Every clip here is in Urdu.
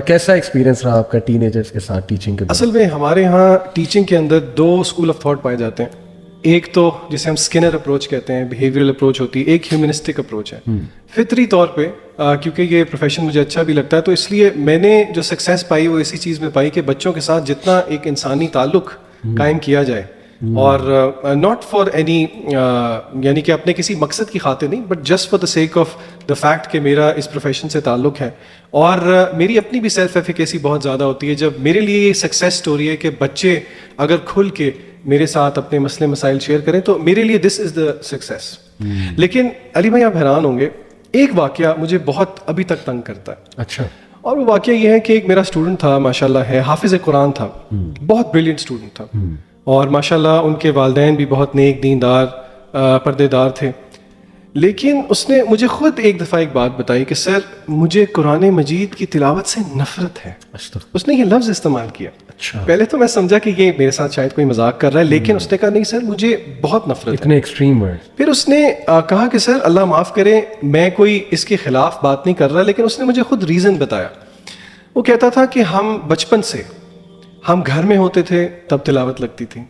کیسا ایکسپیرینس رہا آپ کا ٹین ایجرس کے ساتھ ٹیچنگ کے؟ اصل میں ہمارے یہاں ٹیچنگ کے اندر 2 اسکول آف تھاٹ پائے جاتے ہیں. ایک تو جسے ہم اسکنر اپروچ کہتے ہیں, بیہیویئرل اپروچ ہوتی ہے. ایک ہیومنسٹک اپروچ ہے. فطری طور پہ کیونکہ یہ پروفیشن مجھے اچھا بھی لگتا ہے, تو اس لیے میں نے جو سکسیس پائی وہ اسی چیز میں پائی کہ بچوں کے ساتھ جتنا ایک انسانی تعلق قائم کیا جائے, اور ناٹ فار اینی, یعنی کہ اپنے کسی مقصد کی خاطر نہیں, but just for the sake of the fact کہ میرا اس پروفیشن سے تعلق ہے. اور میری اپنی بھی سیلف ایفیکیسی بہت زیادہ ہوتی ہے جب میرے لیے یہ سکسیس اسٹوری ہے کہ بچے اگر کھل کے میرے ساتھ اپنے مسئلے مسائل شیئر کریں, تو میرے لیے دس از دا سکسیس. لیکن علی بھائی آپ حیران ہوں گے, ایک واقعہ مجھے بہت ابھی تک تنگ کرتا ہے. اچھا. اور وہ واقعہ یہ ہے کہ ایک میرا اسٹوڈنٹ تھا, ماشاء اللہ ہے, حافظ قرآن تھا, بہت بریلینٹ اسٹوڈنٹ تھا, اور ماشاء اللہ ان کے والدین بھی بہت نیک دیندار پردے دار تھے. لیکن اس نے مجھے خود ایک دفعہ ایک بات بتائی کہ سر مجھے قرآن مجید کی تلاوت سے نفرت ہے. اس نے یہ لفظ استعمال کیا. پہلے تو میں سمجھا کہ یہ میرے ساتھ شاید کوئی مذاق کر رہا ہے, لیکن اس نے کہا نہیں سر مجھے بہت نفرت ہے. اتنے ایکسٹریم ورڈ. پھر اس نے کہا کہ سر اللہ معاف کرے میں کوئی اس کے خلاف بات نہیں کر رہا, لیکن اس نے مجھے خود ریزن بتایا. وہ کہتا تھا کہ ہم بچپن سے ہم گھر میں ہوتے تھے تب تلاوت لگتی تھی,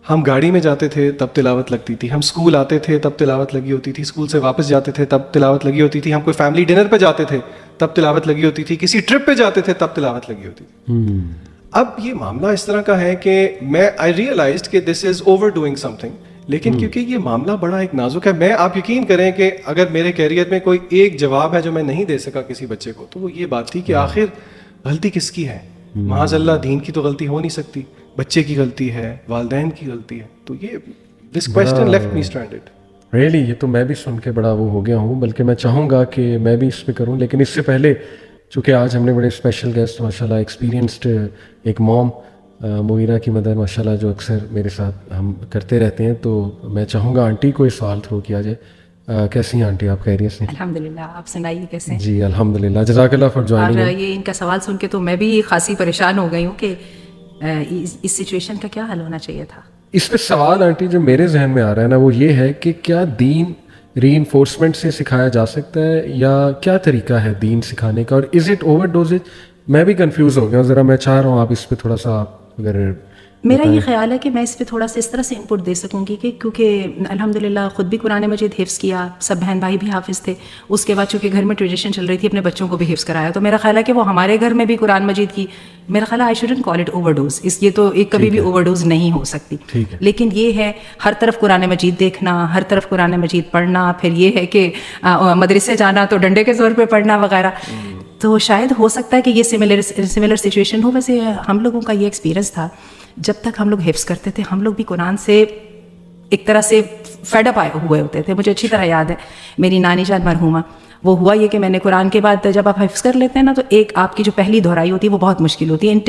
ہم گاڑی میں جاتے تھے تب تلاوت لگتی تھی, ہم اسکول آتے تھے تب تلاوت لگی ہوتی تھی, اسکول سے واپس جاتے تھے تب تلاوت لگی ہوتی تھی, ہم کوئی فیملی ڈنر پہ جاتے تھے تب تلاوت لگی ہوتی تھی, کسی ٹرپ پہ جاتے تھے تب تلاوت لگی ہوتی تھی. اب یہ معاملہ اس طرح کا ہے کہ میں آئی ریئلائزڈ کہ دس از اوور ڈوئنگ سم تھنگ, لیکن کیونکہ یہ معاملہ بڑا ایک نازک ہے, میں آپ یقین کریں کہ اگر میرے کیریئر میں کوئی ایک جواب ہے جو میں نہیں دے سکا کسی بچے کو, تو وہ یہ بات تھی کہ آخر غلطی کس کی ہے. معاذ اللہ دین کی تو غلطی ہو نہیں سکتی, بچے کی غلطی ہے, والدین کی غلطی ہے. تو یہ دس کوسچن لیفٹ می اسٹرینڈڈ. ریئلی یہ تو میں بھی سن کے بڑا وہ ہو گیا ہوں, بلکہ میں چاہوں گا کہ میں بھی اس پہ کروں. لیکن اس سے پہلے چونکہ آج ہم نے بڑے اسپیشل گیسٹ ماشاء اللہ ایکسپیرینسڈ ایک موم مغیرہ کی مدر ماشاء اللہ جو اکثر میرے ساتھ ہم کرتے رہتے ہیں, تو میں چاہوں گا آنٹی کو یہ سوال تھرو کیا جائے. کیسی ہیں آنٹی آپ؟ خیریت سے؟ الحمدللہ, آپ سنائیے کیسے ہیں؟ جی الحمدللہ, جزاک اللہ فار جوائننگ. اور یہ ان کا سوال سن کے تو میں بھی خاصی پریشان ہو گئی ہوں کہ اس سچویشن کا کیا حل ہونا چاہیے تھا. اس پہ سوال آنٹی جو میرے ذہن میں آ رہا ہے نا وہ یہ ہے کہ کیا دین ری انفورسمنٹ سے سکھایا جا سکتا ہے, یا کیا طریقہ ہے دین سکھانے کا, اور از اٹ اوور ڈوزج؟ میں بھی کنفیوز ہو گیا ہوں ذرا, میں چاہ رہا ہوں آپ اس پہ تھوڑا سا اگر. میرا یہ خیال ہے کہ میں اس پہ تھوڑا سا اس طرح سے انپٹ دے سکوں گی کہ کیونکہ الحمدللہ خود بھی قرآن مجید حفظ کیا, سب بہن بھائی بھی حافظ تھے, اس کے بعد چونکہ گھر میں ٹریڈیشن چل رہی تھی اپنے بچوں کو بھی حفظ کرایا, تو میرا خیال ہے کہ وہ ہمارے گھر میں بھی قرآن مجید کی, میرا خیال ہے I shouldn't call it overdose, اس یہ تو ایک کبھی بھی اوور ڈوز نہیں ہو سکتی. لیکن یہ ہے ہر طرف قرآن مجید دیکھنا, ہر طرف قرآن مجید پڑھنا, پھر یہ ہے کہ مدرسے جانا تو ڈنڈے کے زور پہ پڑھنا وغیرہ, تو شاید ہو سکتا ہے کہ یہ سملر سچویشن ہو. ویسے ہم لوگوں کا یہ ایکسپیرینس تھا جب تک ہم لوگ حفظ کرتے تھے, ہم لوگ بھی قرآن سے ایک طرح سے فیڈ اپ ہوئے ہوتے تھے. مجھے اچھی طرح یاد ہے میری نانی جان مرحومہ, وہ ہوا یہ کہ میں نے قرآن کے بعد جب آپ حفظ کر لیتے ہیں نا تو ایک آپ کی جو پہلی دہرائی ہوتی ہے وہ بہت مشکل ہوتی ہے. It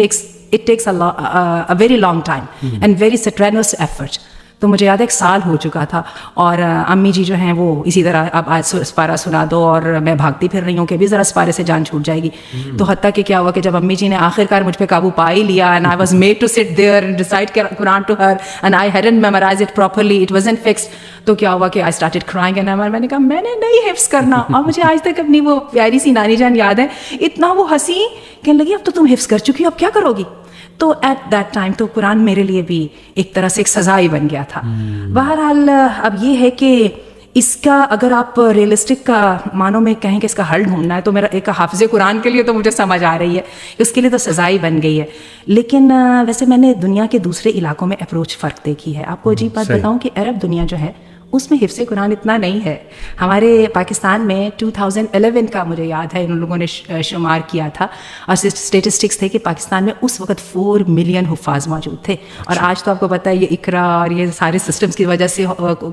takes a very long time and very strenuous effort. تو مجھے یاد ہے 1 سال ہو چکا تھا, اور امی جی جو ہیں وہ اسی طرح اب آج سپارہ سنا دو, اور میں بھاگتی پھر رہی ہوں کہ بھی ذرا سپارے سے جان چھوٹ جائے گی. تو حتیٰ کہ کیا ہوا کہ جب امی جی نے آخر کار مجھ پہ قابو پا ہی لیا, and I was made to sit there and recite Quran to her, and I hadn't memorised it properly, it wasn't fixed. تو کیا ہوا کہ آئی اسٹارٹڈ کرائنگ, اینڈ میں نے کہا میں نے نہیں حفظ کرنا. اور مجھے آج تک اپنی وہ پیاری سی نانی جان یاد ہے, اتنا وہ ہنسی, کہنے لگی اب تو تم حفظ کر چکی ہو, اب کیا کرو گی. تو ایٹ دیٹ ٹائم تو قرآن میرے لیے بھی ایک طرح سے ایک سزا ہی بن گیا تھا. بہرحال اب یہ ہے کہ اس کا اگر آپ ریئلسٹک کا معنوں میں کہیں کہ اس کا حل ڈھونڈنا ہے, تو میرا ایک حافظ قرآن کے لیے تو مجھے سمجھ آ رہی ہے کہ اس کے لیے تو سزا ہی بن گئی ہے. لیکن ویسے میں نے دنیا کے دوسرے علاقوں میں اپروچ فرق دیکھی ہے. آپ کو عجیب بات بتاؤں کہ عرب دنیا جو ہے اس میں حفظ قرآن اتنا نہیں ہے. ہمارے پاکستان میں 2011 کا مجھے یاد ہے ان لوگوں نے شمار کیا تھا, اور اسٹیٹسٹکس تھے کہ پاکستان میں اس وقت 4 ملین حفاظ موجود تھے. اور آج تو آپ کو پتہ ہے یہ اقرا اور یہ سارے سسٹمز کی وجہ سے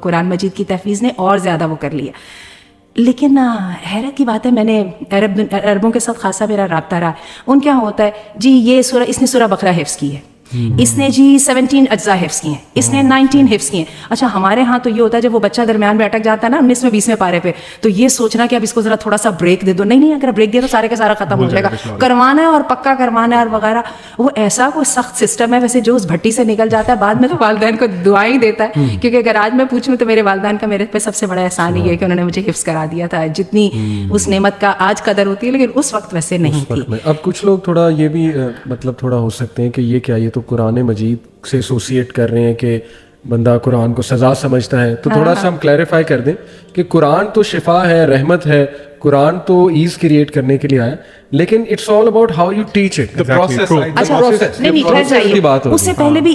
قرآن مجید کی تحفیظ نے اور زیادہ وہ کر لیا. لیکن حیرت کی بات ہے, میں نے عربوں کے ساتھ خاصا میرا رابطہ رہا. ان کیا ہوتا ہے جی یہ سورہ, اس نے سورہ بقرہ حفظ کی ہے, اس نے جی 17 اجزاء حفظ کیے ہیں, اس نے 19 حفظ کیے ہیں. اچھا ہمارے ہاں تو یہ ہوتا ہے جب وہ بچہ درمیان میں اٹک جاتا ہے نا 19ویں 20ویں پارے پہ, تو یہ سوچنا کہ اب اس کو ذرا تھوڑا سا بریک دے دو. نہیں, اگر بریک دیا تو سارے کا سارا ختم ہو جائے گا. کروانا ہے اور پکا کروانا ہے اور وغیرہ. وہ ایسا کوئی سخت سسٹم ہے ویسے جو اس بھٹی سے نکل جاتا ہے بعد میں تو والدین کو دعائیں دیتا ہے, کیونکہ اگر آج میں پوچھوں تو میرے والدین کا میرے پہ سب سے بڑا احسان ہی ہے کہ انہوں نے مجھے حفظ کرا دیا تھا. جتنی اس نعمت کا آج قدر ہوتی ہے لیکن اس وقت ویسے نہیں تھی. اب کچھ لوگ تھوڑا یہ بھی مطلب تھوڑا ہو سکتے ہیں کہ یہ کیا, یہ تو قرآن مجید سے ایسوسیٹ کر رہے ہیں کہ بندہ قرآن کو سزا سمجھتا ہے. تو تھوڑا سا ہم کلیریفائی کر دیں کہ قرآن تو شفا ہے, رحمت ہے, قرآن تو ایز کریٹ کرنے کے لیے آیا, لیکن it's all about how you teach it, اس سے پہلے بھی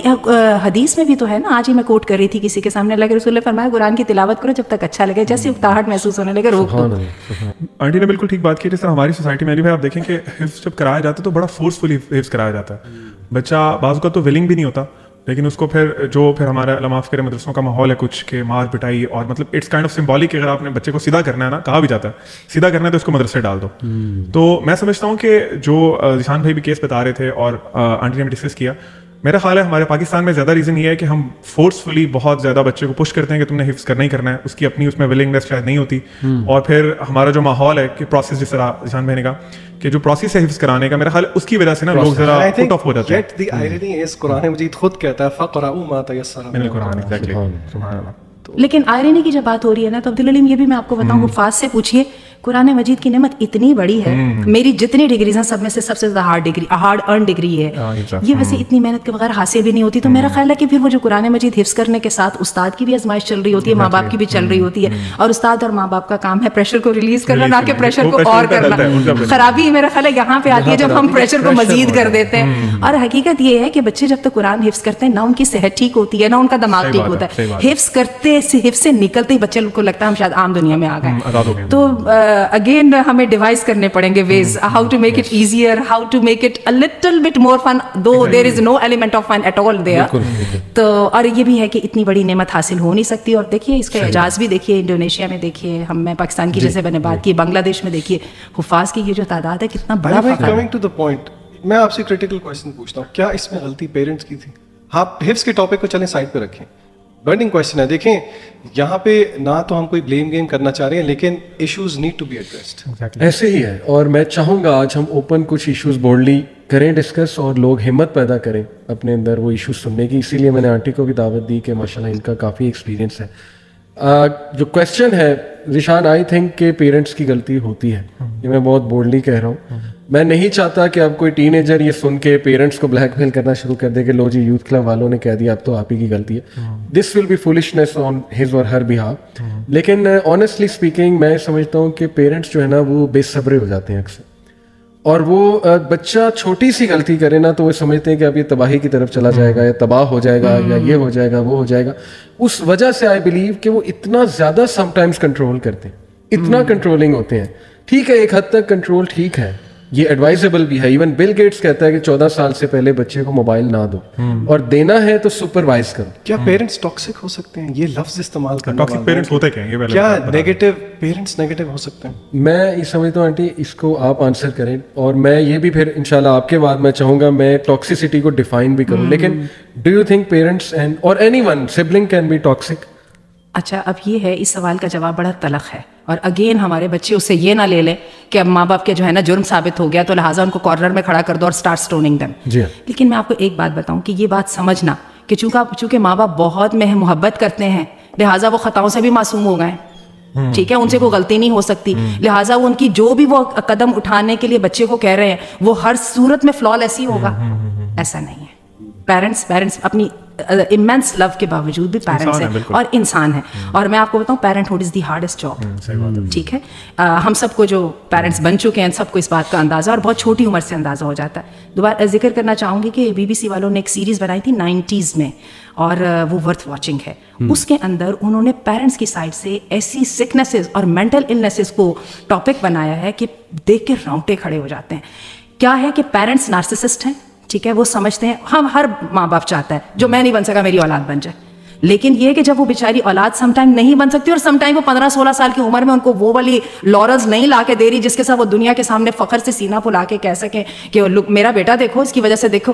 حدیث میں بھی تو ہے نا. آج ہی میں کوٹ کر رہی تھی کسی کے سامنے, اللہ کے رسول نے فرمایا قرآن کی تلاوت کرو جب تک اچھا لگے, جیسے اکتاہٹ محسوس ہونے لگے روک دو. آنٹی نے بالکل ٹھیک بات کی. جس طرح ہماری سوسائٹی میں بھی آپ دیکھیں کہ حفظ جب کرایا جاتا ہے تو بڑا فورسفلی حفظ کرایا جاتا ہے. بچہ بعض کا تو ولنگ بھی نہیں ہوتا, لیکن اس کو پھر ہمارا اللہ معاف کرے مدرسوں کا ماحول ہے کچھ کہ مار پٹائی, اور مطلب اٹس کائنڈ آف سمبولک. اگر آپ نے بچے کو سیدھا کرنا ہے نا, کہا بھی جاتا ہے سیدھا کرنا ہے تو اس کو مدرسے ڈال دو. تو میں سمجھتا ہوں کہ جو ذیشان بھائی بھی کیس بتا رہے تھے اور آنٹی نے بھی ڈسکس کیا, میرا خیال ہے ہمارے پاکستان میں زیادہ ریزن یہ ہے کہ ہم فورسفلی بہت زیادہ بچے کو پش کرتے ہیں کہ تم نے حفظ کرنا ہی کرنا ہے. اس کی اپنی اس میں ولنگنیس شاید نہیں ہوتی, اور پھر ہمارا جو ماحول ہے کہ پروسیس, جس طرح ذیشان بھائی نے کہا کہ جو پروسیس ہے حفظ کرانے کا, میرا خیال ہے اس کی وجہ سے نا لوگ ذرا پٹ آف ہو جاتے ہیں. دی آئرنی از قرآن مجید خود کہتا ہے فقرؤوا ما تیسر من القرآن. ایگزیکٹلی, سبحان اللہ. لیکن آئرنی کی جب بات ہو رہی ہے نا تو عبدالعلیم یہ بھی میں آپ کو بتاؤں, حفاظ سے پوچھیے قرآن مجید کی نعمت اتنی بڑی ہے. میری جتنی ڈگریز ہیں سب میں سے سب سے زیادہ ہارڈ ارن ڈگری ہے یہ. ویسے اتنی محنت کے بغیر حاصل بھی نہیں ہوتی. تو میرا خیال ہے کہ پھر وہ جو قرآن مجید حفظ کرنے کے ساتھ استاد کی بھی آزمائش چل رہی ہوتی ہے, ماں باپ کی بھی چل رہی ہوتی ہے, اور استاد اور ماں باپ کا کام ہے پریشر کو ریلیز کرنا, نہ کہ پریشر کو اور کرنا. خرابی میرا خیال ہے یہاں پہ آتی ہے جب ہم پریشر کو مزید کر دیتے ہیں. اور حقیقت یہ ہے کہ بچے جب تک قرآن حفظ کرتے ہیں نہ ان کی صحت ٹھیک ہوتی ہے نہ ان کا دماغ ٹھیک ہوتا ہے. حفظ کرتے حفظ سے نکلتے ہی بچے کو لگتا ہے ہم شاید عام دنیا میں آ گئے. تو اگین ہمیں ڈیوائز کرنے پڑیں گے ways how to make it easier, how to make it a little bit more fun, though there is no element of fun at all there. تو اور یہ بھی ہے کہ اتنی بڑی نعمت حاصل ہو نہیں سکتی. اور دیکھیے اس کا اعجاز بھی دیکھیے, انڈونیشیا میں دیکھیے, میں پاکستان کی جیسے میں نے بات کی, بنگلہ دیش میں دیکھیے حفاظ کی یہ جو تعداد ہے کتنا بڑا فخر ہے. کمنگ ٹو دا پوائنٹ, میں آپ سے کریٹیکل کویسچن پوچھتا ہوں, کیا اس میں غلطی پیرنٹس کی تھی؟ آپ حفظ کے ٹاپک کو چلیں سائڈ پہ رکھیں, برننگ کویشچن ہے. دیکھیں یہاں پہ نہ تو ہم کوئی بلیم گیم کرنا چاہ رہے ہیں, لیکن issues need to be addressed. ایسے ہی ہے, اور میں چاہوں گا آج ہم اوپن کچھ ایشوز بولڈلی کریں ڈسکس, اور لوگ ہمت پیدا کریں اپنے اندر وہ ایشوز سننے کی. اسی لیے میں نے آنٹی کو بھی دعوت دی کہ ماشاءاللہ ان کا کافی ایکسپیرینس ہے. جو کویشچن ہے ذیشان, آئی تھنک کہ پیرنٹس کی غلطی ہوتی ہے, یہ میں بہت بولڈلی کہہ رہا ہوں. میں نہیں چاہتا کہ اب کوئی ٹین ایجر یہ سن کے پیرنٹس کو بلیک میل کرنا شروع کر دے کہ لو جی یوتھ کلب والوں نے کہہ دیا اب تو آپ ہی کی غلطی ہے. دس will be فولشنیس on his or Hare behalf. لیکن آنیسٹلی اسپیکنگ میں سمجھتا ہوں کہ پیرنٹس جو ہے نا وہ بے صبرے ہو جاتے ہیں اکثر, اور وہ بچہ چھوٹی سی غلطی کرے نا تو وہ سمجھتے ہیں کہ اب یہ تباہی کی طرف چلا جائے گا, یا تباہ ہو جائے گا, یا یہ ہو جائے گا, وہ ہو جائے گا. اس وجہ سے آئی بلیو کہ وہ اتنا زیادہ سم ٹائمس کنٹرول کرتے ہیں, اتنا کنٹرولنگ ہوتے ہیں. ٹھیک ہے ایک حد تک کنٹرول ٹھیک ہے, یہ ایڈوائزبل بھی ہے. ایون بل گیٹس کہتا ہے کہ 14 سال سے پہلے بچے کو موبائل نہ دو, اور دینا ہے تو سپروائز کرو. کیا پیرنٹس ٹاکسک ہو سکتے ہیں؟ یہ لفظ استعمال کرنا, ٹاکسک پیرنٹس ہوتے کیا ہیں؟ کیا نیگیٹو پیرنٹس نیگیٹو ہو سکتے ہیں؟ میں یہ سمجھتا ہوں آنٹی اس کو آپ آنسر کریں, اور میں یہ بھی پھر انشاءاللہ آپ کے بعد میں چاہوں گا میں ٹاکسیسٹی کو ڈیفائن بھی کروں. لیکن do you think parents and اور any one sibling can be toxic? اچھا اب یہ ہے, اس سوال کا جواب بڑا تلخ ہے, اور اگین ہمارے بچے اس سے یہ نہ لے لیں کہ اب ماں باپ کے جو ہے نا جرم ثابت ہو گیا تو لہٰذا ان کو کارنر میں کھڑا کر دو اور اسٹارٹ اسٹوننگ دم. لیکن میں آپ کو ایک بات بتاؤں کہ یہ بات سمجھنا کہ چونکہ ماں باپ بہت محبت کرتے ہیں لہٰذا وہ خطاؤں سے بھی معصوم ہو گئے, ٹھیک ہے, ان سے کوئی غلطی نہیں ہو سکتی, لہٰذا وہ ان کی جو بھی وہ قدم اٹھانے کے لیے بچے کو کہہ رہے ہیں وہ ہر صورت میں فلا لیس ہی ہوگا, ایسا نہیں ہے. پیرنٹس اپنی امینس لو کے باوجود بھی پیرنٹس ہیں اور انسان ہیں. اور میں آپ کو بتاؤں پیرنٹ ہوڈ از دی ہارڈسٹ جاب, ٹھیک ہے. ہم سب کو جو پیرنٹس بن چکے ہیں سب کو اس بات کا اندازہ, اور بہت چھوٹی عمر سے اندازہ ہو جاتا ہے. دوبارہ ذکر کرنا چاہوں گی کہ BBC والوں نے ایک سیریز بنائی تھی 90s میں, اور وہ ورتھ واچنگ ہے. اس کے اندر انہوں نے پیرنٹس کی سائڈ سے ایسی سکنسز اور مینٹل النیسز کو ٹاپک بنایا ہے کہ دیکھ کے رونگٹے کھڑے ہو جاتے ہیں. کیا ہے کہ پیرنٹس نارسسسٹ ہیں, ٹھیک ہے, وہ سمجھتے ہیں ہم ہر ماں باپ چاہتا ہے جو میں نہیں بن سکا میری اولاد بن جائے. لیکن یہ کہ جب وہ بیچاری اولاد سم ٹائم نہیں بن سکتی, اور سم ٹائم وہ 15-16 سال کی عمر میں ان کو وہ والی لورلز نہیں لا کے دے رہی جس کے ساتھ وہ دنیا کے سامنے فخر سے سینہ پھلا کے کہہ سکیں کہ میرا بیٹا دیکھو, اس کی وجہ سے دیکھو.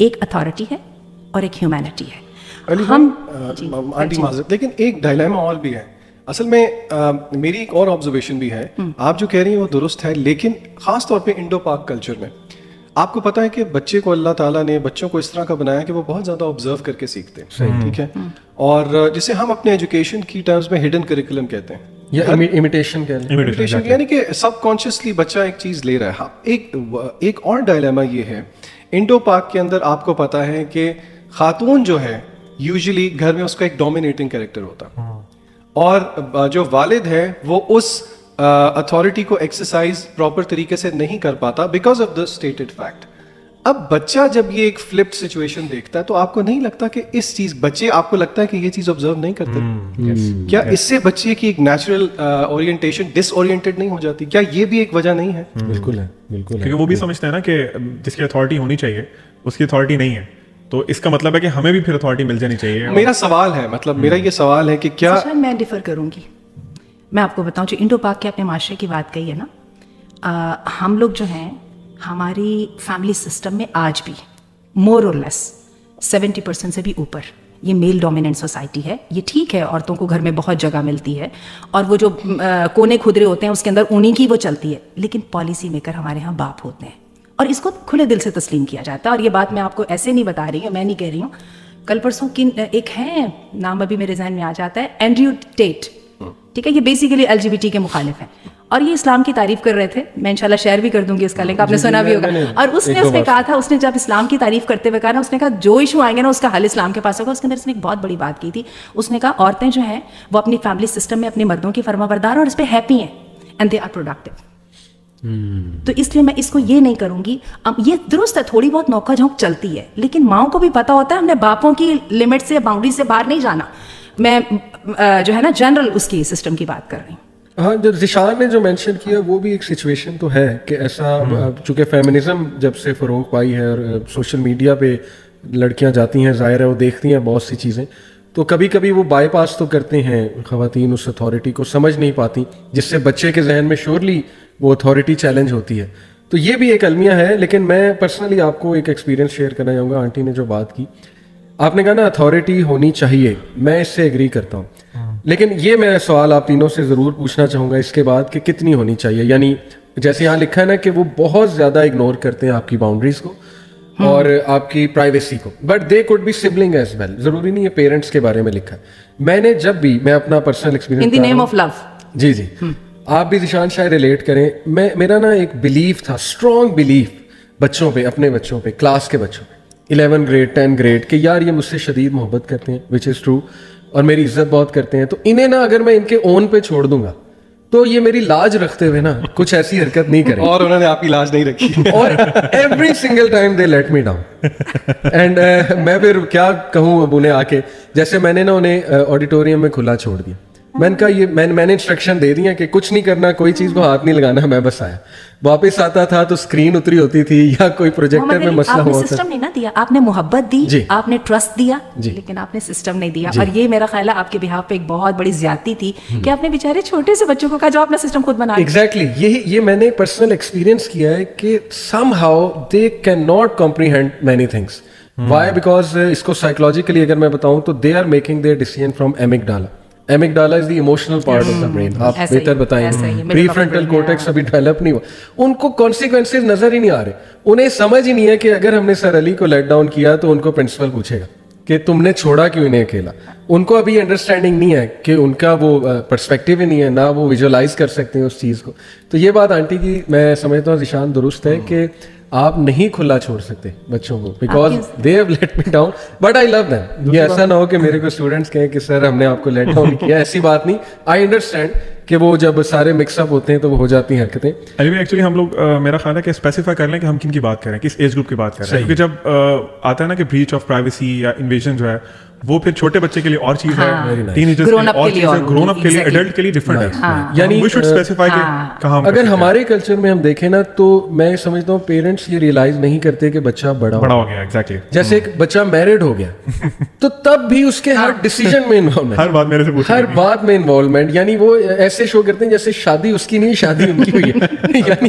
ایک اتھارٹی ہے اور ایک ہیومینٹی ہے. علی آنٹی معذرت، لیکن ایک ڈائلیما اور بھی ہے اصل میں. میری ایک اور آبزرویشن بھی ہے، آپ جو کہہ رہی ہیں وہ درست ہے، لیکن خاص طور پہ انڈو پاک کلچر میں آپ کو پتہ ہے کہ بچے کو اللہ تعالیٰ نے بچوں کو اس طرح کا بنایا کہ وہ بہت زیادہ آبزرو کر کے سیکھتے ہیں، ٹھیک ہے، اور جسے ہم اپنے ایجوکیشن کی ٹرمز میں ہڈن کریکولم کہتے ہیں یا امیٹیشن کہہ لیں. امیٹیشن، یعنی کہ سب کانشیسلی بچہ ایک چیز لے رہا ہے. ایک اور ڈائلیما یہ ہے انڈو پاک کے اندر، آپ کو پتہ ہے کہ خاتون جو ہے یوزلی گھر میں اس کا ایک ڈومینیٹنگ کریکٹر ہوتا ہے، اور جو والد ہے وہ اس اتھارٹی کو ایکسرسائز پراپر طریقے سے نہیں کر پاتا because of the stated fact. اب بچہ جب یہ ایک فلپڈ سچویشن دیکھتا ہے تو آپ کو نہیں لگتا کہ اس چیز، بچے آپ کو لگتا ہے کہ یہ چیز آبزرو نہیں کرتے؟ کیا اس سے بچے کی ایک نیچرل اورینٹیشن ڈس اورینٹیڈ نہیں ہو جاتی؟ کیا یہ بھی ایک وجہ نہیں ہے؟ بالکل ہے، بالکل ہے. کیونکہ وہ بھی سمجھتے ہیں نا کہ جس کی اتھارٹی ہونی چاہیے اس کی اتھارٹی نہیں ہے، تو اس کا مطلب ہے کہ ہمیں بھی پھر اتھارٹی مل جانی چاہیے. میرا سوال ہے، مطلب میرا یہ سوال ہے کہ کیا میں ڈیفر کروں گی. میں آپ کو بتاؤں جو انڈو پاک کے اپنے معاشرے کی بات کہی ہے نا، ہم لوگ جو ہیں ہماری فیملی سسٹم میں آج بھی مور اور لیس 70% سے بھی اوپر یہ میل ڈومیننٹ سوسائٹی ہے. یہ ٹھیک ہے عورتوں کو گھر میں بہت جگہ ملتی ہے اور وہ جو کونے کھدرے ہوتے ہیں اس کے اندر انہیں کی وہ چلتی ہے، لیکن پالیسی میکر ہمارے ہاں باپ ہوتے ہیں اور اس کو کھلے دل سے تسلیم کیا جاتا ہے. اور یہ بات میں آپ کو ایسے نہیں بتا رہی ہوں، میں نہیں کہہ رہی ہوں. کل پرسوں ایک ہے نام ابھی میرے ذہن میں آ جاتا ہے، اینڈریو ٹیٹ، ٹھیک ہے، یہ بیسیکلی LGBT کے مخالف ہیں اور یہ اسلام کی تعریف کر رہے تھے. میں انشاءاللہ شیئر بھی کر دوں گی اس کا لنک، آپ نے سنا بھی ہوگا. اور اس نے کہا تھا، اس نے جب اسلام کی تعریف کرتے ہوئے کہا نا، اس نے کہا جو ایشو آئیں گے نا اس کا حل اسلام کے پاس ہوگا. اس کے اندر اس نے ایک بہت بڑی بات کی تھی. اس نے کہا عورتیں جو ہیں وہ اپنی فیملی سسٹم میں اپنے مردوں کی فرما بردار اور اس پہ ہیپی ہیں اینڈ دے آر پروڈکٹیو. تو اس لیے میں اس کو یہ نہیں کروں گی. اب یہ درست ہے تھوڑی بہت نوکا جھونک چلتی ہے، لیکن ماؤں کو بھی پتا ہوتا ہے ہم نے باپوں کی لمٹ سے باؤنڈری سے باہر نہیں جانا. میں جو ہے نا جنرل اس کی سسٹم کی بات کر رہی ہوں. ہاں، جو ذیشان نے جو مینشن کیا وہ بھی ایک سچویشن تو ہے کہ ایسا، چونکہ فیمنزم جب سے فروغ پائی ہے اور سوشل میڈیا پہ لڑکیاں جاتی ہیں، ظاہر ہے وہ دیکھتی ہیں بہت سی چیزیں، تو کبھی کبھی وہ بائی پاس تو کرتے ہیں خواتین، اس اتھارٹی کو سمجھ نہیں پاتی، جس سے بچے کے ذہن میں شیورلی وہ اتھارٹی چیلنج ہوتی ہے. تو یہ بھی ایک المیہ ہے. لیکن میں پرسنلی آپ کو ایک ایکسپیرینس شیئر کرنا چاہوں گا. آنٹی نے جو بات کی، آپ نے کہا نا اتھارٹی ہونی چاہیے، میں اس سے ایگری کرتا ہوں. لیکن یہ میں سوال آپ تینوں سے ضرور پوچھنا چاہوں گا اس کے بعد کہ کتنی ہونی چاہیے. یعنی جیسے یہاں لکھا ہے نا کہ وہ بہت زیادہ اگنور کرتے ہیں آپ کی باؤنڈریز کو اور آپ کی پرائیویسی کو، but they could be sibling as well. ضروری نہیں ہے پیرنٹس کے بارے میں لکھا ہے. میں نے جب بھی، میں اپنا personal experience in the name of love, جی آپ بھی ذیشان شاید ریلیٹ کریں. میرا نا ایک بلیف تھا، اسٹرانگ بلیف بچوں پہ، اپنے بچوں پہ، کلاس کے بچوں پہ، 11 گریڈ 10 گریڈ، کہ یار یہ مجھ سے شدید محبت کرتے ہیں، وچ از ٹرو، اور میری عزت بہت کرتے ہیں. تو انہیں نا اگر میں ان کے اون پہ چھوڑ دوں گا تو یہ میری لاج رکھتے ہوئے نا کچھ ایسی حرکت نہیں کریں. اور انہوں نے آپ کی لاج نہیں رکھی اور every single time they let me down. And میں پھر کیا کہوں اب انہیں آ کے، جیسے میں نے نا انہیں آڈیٹوریم میں کھلا چھوڑ دیا. میں نے کہا یہ میں نے انسٹرکشن دے دی ہیں کہ کچھ نہیں کرنا، کوئی چیز کو ہاتھ نہیں لگانا. میں بس آیا، واپس آتا تھا تو اسکرین اتری ہوتی تھی یا کوئی پروجیکٹر میں مسئلہ ہوا ہوتا. سسٹم نہیں نا دیا آپ نے، محبت دی، آپ نے ٹرسٹ دیا، لیکن آپ نے سسٹم نہیں دیا. اور یہ میرا خیال ہے آپ کے بہاف پہ ایک بہت بڑی زیادتی تھی کہ آپ نے بیچارے چھوٹے سے بچوں کو کہا جو اپنا سسٹم خود بنا. ایگزیکٹلی یہ میں نے پرسنل ایکسپیرینس کیا ہے کہ somehow they can not comprehend many things. Why? Because اس کو سائیکولوجیکلی اگر میں بتاؤں تو they are making their decision from amygdala. Amygdala is the emotional part of the brain. آپ بہتر بتائیں، پری فرنٹل کورٹیکس ابھی ڈیولپ نہیں ہوا. ان کو کانسیکوینسز نظر ہی نہیں آ رہے. انہیں سمجھ ہی نہیں ہے کہ اگر ہم نے سر علی کو لیٹ ڈاؤن کیا تو ان کو پرنسپل پوچھے گا کہ تم نے چھوڑا کیوں انہیں اکیلا. ان کو ابھی انڈرسٹینڈنگ نہیں ہے کہ ان کا وہ پرسپیکٹیو ہی نہیں ہے، نہ وہ ویژولائز کر سکتے ہیں اس چیز کو. تو یہ بات آنٹی کی میں سمجھتا ہوں ذیشان درست ہے کہ آپ نہیں کھلا چھوڑ سکتے بچوں کو because they have let me down, but I love them. یہ ایسا نہ ہو کہ میرے کو اسٹوڈنٹس کہیں کہ سر ہم نے آپ کو لیٹ ڈاؤن کیا. ایسی بات نہیں. آئی انڈرسٹینڈ کہ وہ جب سارے مکس اپ ہوتے ہیں تو وہ ہو جاتی ہیں حرکتیں. ایکچولی ہم لوگ میرا خیال ہے کہ اسپیسیفائی کر لیں کہ ہم کن کی بات کر رہے ہیں، کس ایج گروپ کی بات کر رہے ہیں. کیونکہ جب آتا ہے نا کہ بریچ آف پرائیویسی یا انویژن جو ہے وہ پھر چھوٹے بچے کے لیے اور چیز ہے، ٹین ایجرز کے لیے اور چیز ہے، گرون اپ کے لیے، ایڈلٹ کے لیے ڈفرنٹ ہے. یعنی وی شوڈ اسپیسیفائی کہ کہاں. اگر ہمارے کلچر میں ہم دیکھیں نا تو میں سمجھتا ہوں پیرنٹس یہ ریئلائز نہیں کرتے کہ بچہ بڑا ہو گیا. ایگزیکٹلی جیسے ایک بچہ میرڈ ہو گیا تو تب بھی اس کے ہر ڈیسیژن میں انوالومنٹ، ہر بات میرے سے پوچھ، ہر بات میں انوالومنٹ. یعنی وہ ایسے شو کرتے ہیں جیسے شادی اس کی نہیں، شادی ان کی ہوئی ہے. یعنی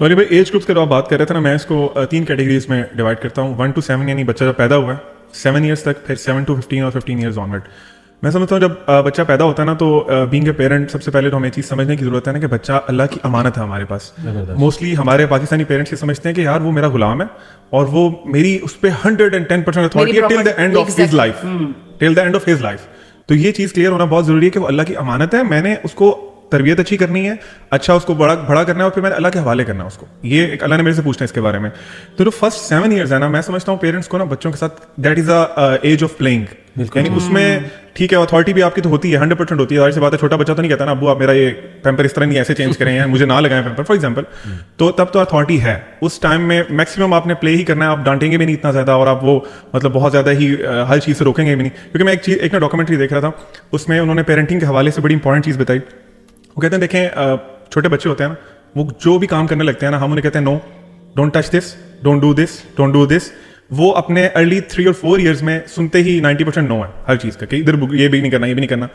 تو علی بھائی ایج گروپس کی آپ بات کر رہے تھے نا, میں اس کو 3 کیٹیگریز میں ڈیوائڈ کرتا ہوں. 1 to 7 یعنی بچہ جب پیدا ہوا ہے 7 ایئرس تک, پھر 7 to 15 اور 15 ایئرز آنورڈ. میں سمجھتا ہوں جب بچہ پیدا ہوتا ہے نا تو بینگ اے پیرنٹ سب سے پہلے تو ہمیں چیز سمجھنے کی ضرورت ہے نا کہ بچہ اللہ کی امانت ہے ہمارے پاس. موسٹلی ہمارے پاکستانی پیرنٹس یہ سمجھتے ہیں کہ یار وہ میرا غلام ہے اور وہ میری اس پہ 110% اتھارٹی ہے till the end of his life, till the end of his life. تو یہ چیز کلیئر ہونا بہت ضروری ہے کہ وہ اللہ کی امانت ہے, میں نے اس کو تربیت اچھی کرنی ہے, اچھا اس کو بڑا کرنا ہے اور پھر میں نے اللہ کے حوالے کرنا ہے اس کو. یہ اللہ نے میرے سے پوچھنا ہے اس کے بارے میں. تو جو فرسٹ 7 ایئرز ہے نا, میں سمجھتا ہوں پیرنٹس کو نا بچوں کے ساتھ that is a age of playing. یعنی اس میں ٹھیک ہے اتھارٹی بھی آپ کی تو ہوتی ہے 100% ہوتی ہے, ظاہر سی بات ہے. چھوٹا بچہ تو نہیں کہتا نا ابو آپ میرا یہ پیمپر اس طرح نہیں ایسے چینج کریں ہیں, مجھے نہ لگائیں پیمپر فار ایگزامپل. تو تب تو اتھارٹی ہے. اس ٹائم میں میکسیمم آپ نے پلے ہی کرنا ہے, آپ ڈانٹیں گے بھی نہیں اتنا زیادہ اور آپ وہ مطلب بہت زیادہ ہی ہر چیز سے روکیں گے بھی نہیں. کیونکہ میں ایک نا ڈاکومنٹری دیکھ رہا تھا, اس میں انہوں نے پیرنٹنگ کے حوالے سے بڑی امپورٹنٹ چیز بتائی. وہ کہتے ہیں دیکھیں چھوٹے بچے ہوتے ہیں نا, وہ جو بھی کام کرنے لگتے ہیں نا, ہم انہیں کہتے ہیں no don't touch this, don't do this, don't do this. وہ اپنے ارلی 3 اور 4 ایئرز میں سنتے ہی 90% نو ہے ہر چیز کا, کہ ادھر یہ بھی نہیں کرنا, یہ بھی نہیں کرنا.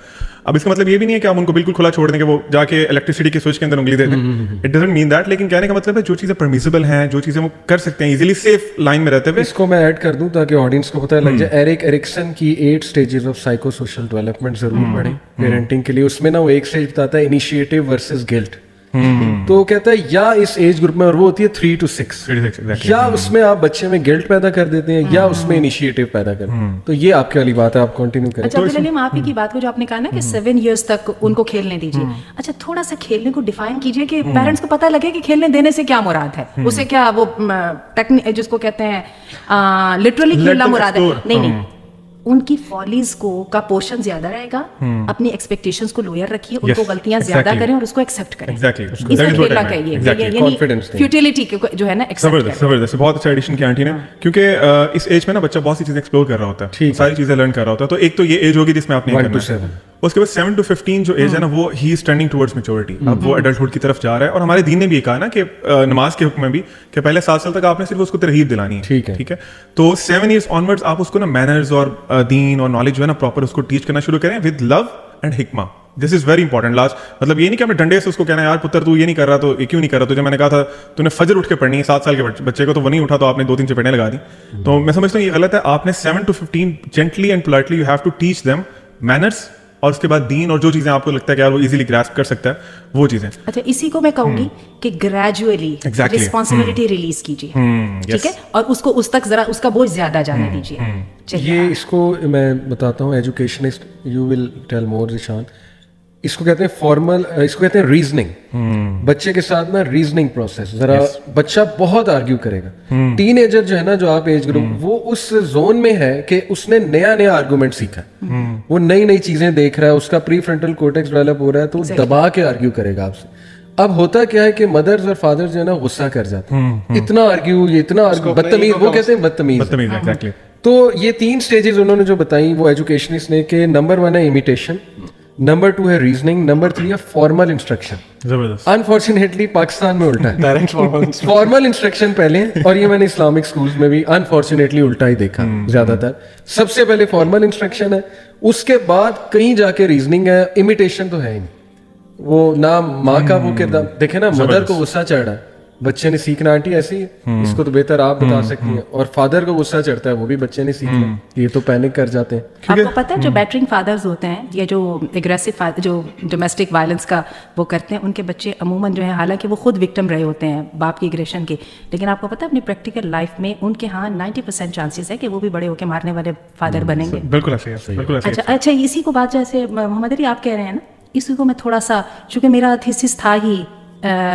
اب اس کا مطلب یہ بھی نہیں ہے کہ آپ ان کو بالکل کھلا چھوڑ دیں کہ وہ جا کے الیکٹریسٹی کے سوئچ کے اندر انگلی دے دیں. It doesn't mean that. لیکن کہنے کا مطلب ہے جو چیزیں پرمیسیبل ہیں, جو چیزیں وہ کر سکتے ہیں ایزیلی سیف لائن میں رہتے ہوئے. اس کو میں ایڈ کر دوں تاکہ آڈینس کو پتہ لگ جائے. ایرک ایرکسن کی 8 stages of psycho social development ضرور پڑھیں پیرنٹنگ کے لیے. اس میں نا وہ ایک اسٹیج بتاتا ہے انیشیٹو ورسز گلٹ. تو کہتا ہے یا اس ایج گروپ میں, اور وہ ہوتی ہے 3 to 6, یا اس میں آپ بچے میں گلٹ پیدا کر دیتے ہیں یا اس میں انیشیٹو پیدا کرتے ہیں. تو یہ آپ کی والی بات ہے, آپ کنٹینیو کریں. اچھا عبدالعلیم, آپ ہی کی بات کو جو آپ نے کہا نا کہ 7 ایئرس تک ان کو کھیلنے دیجیے, اچھا تھوڑا سا کھیلنے کو ڈیفائن کیجیے کہ پیرنٹس کو پتہ لگے کہ کھیلنے دینے سے کیا مراد ہے, اسے کیا وہ جس کو کہتے ہیں لٹرلی کھیلنا مراد ہے. نہیں, ان کی فالیز کو کا پورشن زیادہ رہے گا, اپنی ایکسپیکٹیشنز کو لوئر رکھیے, ان کو غلطیاں زیادہ کریں اور اس کو ایکسیپٹ کریں. فیوٹیلٹی جو ہے نا زبردست, بہت اچھا ایڈیشن کیا آنٹی نے. کیونکہ اس ایج میں نا بچہ بہت سی چیزیں ایکسپلور کر رہا ہوتا ہے, ساری چیزیں لرن کر رہا ہوتا ہے. تو ایک تو یہ ایج ہوگی جس میں آپ نے کرنا ہے. اس کے بعد 7 to 15 جو ایج ہے نا, وہ ہی از ٹرننگ ٹورڈز میچورٹی. اب وہ ایڈلٹہڈ کی طرف جا رہا ہے. اور ہمارے دین نے بھی یہ کہا نا کہ نماز کے حکم میں بھی کہ پہلے 7 سال تک آپ نے صرف اس کو ترغیب دلانی ہے. ٹھیک ہے, تو 7 ایئرس آنورڈز آپ اس کو نا مینرز اور دین اور نالج جو ہے نا پراپر اس کو ٹیچ کرنا شروع کریں ود لو اینڈ حکمہ. This is very important. Last مطلب یہ نہیں کہ ہم نے ڈنڈے سے اس کو کہنا ہے یار پتر تو یہ نہیں کر رہا, تو یہ کیوں نہیں کر رہا. تو جب میں نے کہا تھا تو نے فجر اٹھ کے پڑھنی ہے 7 سال کے بچے کو, تو وہ نہیں اٹھا تو آپ نے 2-3 چپیڑیں لگا دی. تو میں سمجھتا ہوں یہ غلط ہے. آپ نے 7 to 15 gently and politely you have to teach them manners, اور اس کے بعد دین اور جو چیزیں آپ کو لگتا ہے کہ یار وہ ایزیلی گراسپ کر سکتا ہے وہ چیزیں. اچھا اسی کو میں کہوں گی کہ گریجولی رسپانسبلٹی ریلیز کیجیے, ٹھیک ہے, اور اس کو اس تک ذرا اس کا بوجھ زیادہ جانے دیجیے. یہ اس کو میں بتاتا ہوں, ایجوکیشنسٹ یو ول ٹیل مور ذیشان. اس کو کہتے ہیں فارمل, اس کو کہتے ہیں ریزننگ. بچے کے ساتھ نا ریزننگ پروسیس. ذرا بچہ بہت آرگیو کرے گا. ٹین ایجر جو ہے نا, جو آپ ایج گروپ, وہ اس زون میں ہے کہ اس نے نیا آرگومنٹ سیکھا, وہ نئی چیزیں دیکھ رہا ہے, اس کا پری فرنٹل کورٹیکس ڈیولپ ہو رہا ہے, تو دبا کے آرگیو کرے گا آپ سے. اب ہوتا کیا ہے کہ مدرز اور فادر جو ہے نا غصہ کر جاتے ہیں, اتنا آرگیو, یہ اتنا بدتمیز, وہ کہتے ہیں بدتمیز. تو یہ 3 سٹیجز انہوں نے جو بتائیں وہ ایجوکیشنسٹ نے, کہ نمبر 1 ہے امیٹیشن, نمبر 2 ہے ریزننگ, نمبر 3 ہے فارمل انسٹرکشن. انفارچونیٹلی پاکستان میں الٹا ہے, فارمل انسٹرکشن پہلے, اور یہ میں نے اسلامک اسکولز میں بھی انفارچونیٹلی الٹا ہی دیکھا زیادہ تر. سب سے پہلے فارمل انسٹرکشن ہے, اس کے بعد کہیں جا کے ریزننگ ہے. امیٹیشن تو ہے ہی نہیں, وہ نہ ماں کا وہ کردار دیکھیں نا, مدر کو غصہ چڑھ رہا ہے, بچے نے سیکھنا آنٹی ایسی ہے, اس کو تو بہتر آپ بتا سکتی ہیں, اور فادر کو غصہ چڑھتا ہے, وہ بھی بچے نے سیکھنا, یہ تو پینک کر جاتے ہیں. آپ کو پتہ ہے جو بیٹرنگ فادرز ہوتے ہیں یا جو اگریسو جو ڈومیسٹک وائلنس کا وہ کرتے ہیں, ان کے بچے عموماً جو ہے حالانکہ وہ خود وکٹم رہے ہوتے ہیں باپ کی اگریشن کے, لیکن آپ کو پتہ ہے اپنی پریکٹیکل لائف میں ان کے ہاں 90% چانسز ہے کہ وہ بھی بڑے ہو کے مارنے والے فادر بنیں گے. بالکل ایسے. اچھا اسی کو بات جیسے محمد علی آپ کہہ رہے ہیں نا, اسی کو میں تھوڑا سا, چونکہ میرا تھیسس تھا ہی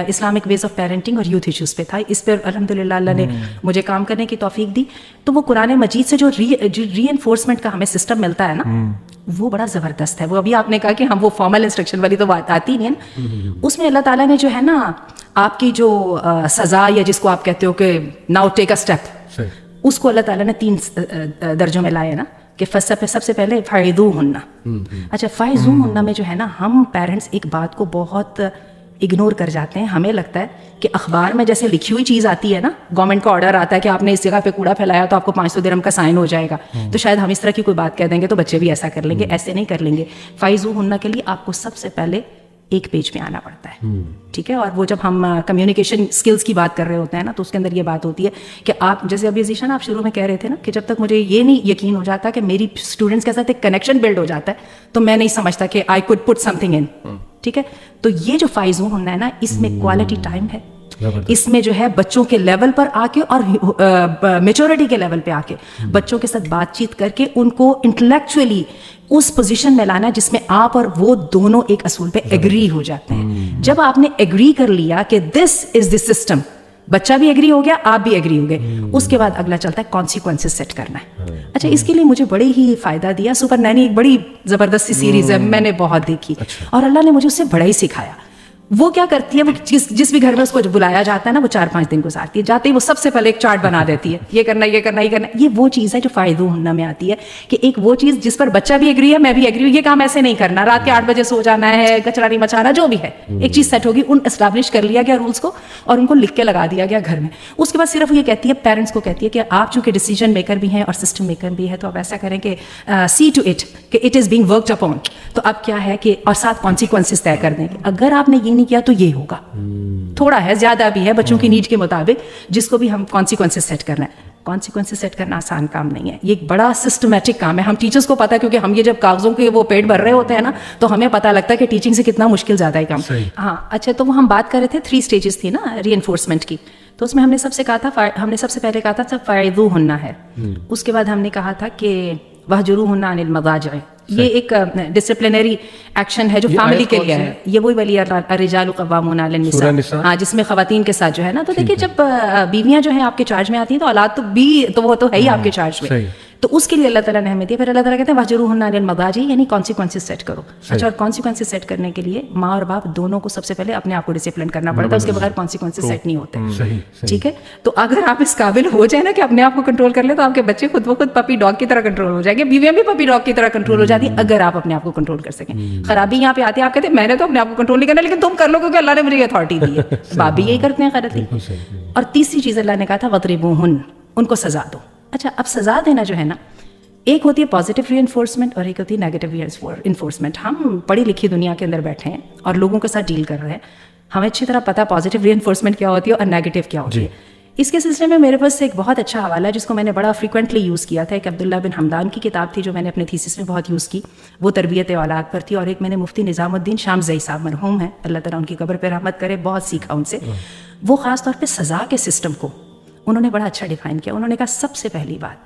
اسلامک ویز آف پیرنٹنگ اور یوتھ ایشوز پہ تھا, اس پہ الحمدللہ اللہ نے مجھے کام کرنے کی توفیق دی. تو وہ قرآن مجید سے جو ری انفورسمنٹ کا ہمیں سسٹم ملتا ہے نا, وہ بڑا زبردست ہے. وہ ابھی آپ نے کہا کہ ہم وہ فارمل انسٹرکشن والی تو بات آتی نہیں ہے نا, اس میں اللہ تعالیٰ نے جو ہے نا آپ کی جو سزا یا جس کو آپ کہتے ہو کہ ناؤ ٹیک اے اسٹیپ, اس کو اللہ تعالیٰ نے 3 درجوں میں لائے نا, کہ سب سے پہلے فائدوہن. اچھا فائزوہن میں جو ہے نا, ہم پیرنٹس ایک بات کو بہت اگنور کر جاتے ہیں. ہمیں لگتا ہے کہ اخبار میں جیسے لکھی ہوئی چیز آتی ہے نا, گورنمنٹ کا آرڈر آتا ہے کہ آپ نے اس جگہ پہ کوڑا پھیلایا تو آپ کو 500 درہم کا سائن ہو جائے گا, تو شاید ہم اس طرح کی کوئی بات کہہ دیں گے تو بچے بھی ایسا کر لیں گے. ایسے نہیں کر لیں گے. فائزوہن کے لیے آپ کو سب سے پہلے ایک پیج پہ آنا پڑتا ہے, ٹھیک ہے. اور وہ جب ہم کمیونیکیشن اسکلس کی بات کر رہے ہوتے ہیں نا, تو اس کے اندر یہ بات ہوتی ہے کہ آپ جیسے ابھی ذیشان آپ شروع میں کہہ رہے تھے نا کہ جب تک مجھے یہ نہیں یقین ہو جاتا کہ میری اسٹوڈنٹس کے ساتھ ایک کنیکشن بلڈ ہو جاتا ہے تو میں نہیں سمجھتا کہ I could put some thing in, ٹھیک ہے. تو یہ جو فائزوں ہونا ہے نا, اس میں کوالٹی ٹائم ہے, اس میں جو ہے بچوں کے لیول پر آ کے اور میچورٹی کے لیول پہ آ کے بچوں کے ساتھ بات چیت کر کے ان کو انٹلیکچولی اس پوزیشن میں لانا جس میں آپ اور وہ دونوں ایک اصول پہ ایگری ہو جاتے ہیں. جب آپ نے ایگری کر لیا کہ دس از دی سسٹم, بچہ بھی ایگری ہو گیا, آپ بھی ایگری ہو گئے, اس کے بعد اگلا چلتا ہے کانسیکوینسز سیٹ کرنا ہے. اچھا, اس کے لیے مجھے بڑے ہی فائدہ دیا سپر نینی, ایک بڑی زبردست سی سیریز ہے, میں نے بہت دیکھی اور اللہ نے مجھے اس سے بڑا ہی سکھایا. وہ کیا کرتی ہے, وہ جس بھی گھر میں اس کو بلایا جاتا ہے نا, وہ 4-5 دن گزارتی ہے. جاتے ہی وہ سب سے پہلے ایک چارٹ بنا دیتی ہے, یہ کرنا یہ کرنا یہ کرنا. یہ وہ چیز ہے جو فائدہ ہونا میں آتی ہے کہ ایک وہ چیز جس پر بچہ بھی ایگری ہے, میں بھی ایگری ہوں, یہ کام ایسے نہیں کرنا, رات کے 8 بجے سو جانا ہے, کچرا نہیں مچانا, جو بھی ہے ایک چیز سیٹ ہوگی. ان اسٹیبلش کر لیا گیا رولس کو اور ان کو لکھ کے لگا دیا گیا گھر میں. اس کے بعد صرف یہ کہتی ہے, پیرنٹس کو کہتی ہے کہ آپ چونکہ ڈیسیجن میکر بھی ہیں اور سسٹم میکر بھی ہے, تو آپ ایسا کریں کہ سی ٹو اٹ کہ it is being worked upon. تو اب کیا ہے کہ اور ساتھ کانسیکوینسز طے کر دیں کہ اگر آپ نے یہ نہیں کیا تو یہ ہوگا. تھوڑا ہے, زیادہ بھی ہے, بچوں کی نیڈ کے مطابق جس کو بھی ہم کانسیکوینسز سیٹ کرنا ہے. کانسیکوینسز سیٹ کرنا آسان کام نہیں ہے, یہ ایک بڑا سسٹمیٹک کام ہے. ہم ٹیچرس کو پتا ہے کیونکہ ہم یہ جب کاغذوں کے وہ پیٹ بھر رہے ہوتے ہیں نا, تو ہمیں پتا لگتا ہے کہ ٹیچنگ سے کتنا مشکل زیادہ ہے کام. ہاں اچھا, تو وہ ہم بات کر رہے تھے 3 اسٹیجز تھی نا ری انفورسمنٹ کی. تو اس میں ہم نے سب سے کہا تھا, ہم نے سب سے پہلے کہا تھا فائدو ہونا ہے. اس کے بعد ہم نے کہا تھا کہ وہجروہن عن المضاجع, یہ ایک ڈسپلنری ایکشن ہے جو فیملی کے لیے ہے. یہ وہی ولی الرجال قوامون علی النساء, ہاں, جس میں خواتین کے ساتھ جو ہے نا, تو دیکھیے جب بیویاں جو ہیں آپ کے چارج میں آتی ہیں تو اولاد تو بھی تو وہ تو ہے ہی آپ کے چارج میں, تو اس کے لیے اللہ تعالیٰ نے ہمیں دیا. پھر اللہ تعالیٰ کہتے ہیں وہجروہن علی المضاجع, یعنی کانسیکوینسز سیٹ کرو. اچھا, اور کانسیکوینسز سیٹ کرنے کے لیے ماں اور باپ دونوں کو سب سے پہلے اپنے آپ کو ڈسپلن کرنا پڑتا ہے, اس کے بغیر کانسیکوینسز سیٹ نہیں ہوتے. ٹھیک ہے, تو اگر آپ اس قابل ہو جائیں نا کہ اپنے آپ کو کنٹرول کر لیں, تو آپ کے بچے خود بخود پپی ڈاگ کی طرح کنٹرول ہو جائیں گے, بیویاں بھی پپی ڈاگ کی طرح کنٹرول ہو جاتی ہیں اگر آپ اپنے آپ کو کنٹرول کر سکیں. خرابی یہاں پہ آتی ہے, آپ کہتے ہیں میں نے تو اپنے آپ کو کنٹرول نہیں کرنا, لیکن تم کر لو کیونکہ اللہ نے مجھے یہ اتھارٹی دی ہے. باپ بھی یہی کرتے ہیں غلطی. اور تیسری چیز اللہ نے کہا تھا وضربوہن, ان کو سزا دو. اچھا, اب سزا دینا جو ہے نا, ایک ہوتی ہے پازیٹیو ری انفورسمنٹ اور ایک ہوتی ہے نیگیٹو ری انفورسمنٹ. ہم پڑھی لکھی دنیا کے اندر بیٹھے ہیں اور لوگوں کے ساتھ ڈیل کر رہے ہیں, ہمیں اچھی طرح پتا پازیٹیو ری انفورسمنٹ کیا ہوتی ہے اور نیگیٹو کیا ہوتی ہے. اس کے سلسلے میں میرے پاس ایک بہت اچھا حوالہ ہے جس کو میں نے بڑا فریکوینٹلی یوز کیا تھا. ایک عبداللہ بن حمدان کی کتاب تھی جو میں نے اپنے تھیسس میں بہت یوز کی, وہ تربیت اولاد پر تھی. اور ایک میں نے مفتی نظام الدین شامزئی صاحب, مرحوم ہیں, اللہ تعالیٰ ان کی قبر پہ رحمت کرے, بہت سیکھا ان سے. وہ خاص طور پہ سزا کے سسٹم کو انہوں نے بڑا اچھا ڈیفائن کیا. انہوں نے کہا سب سے پہلی بات,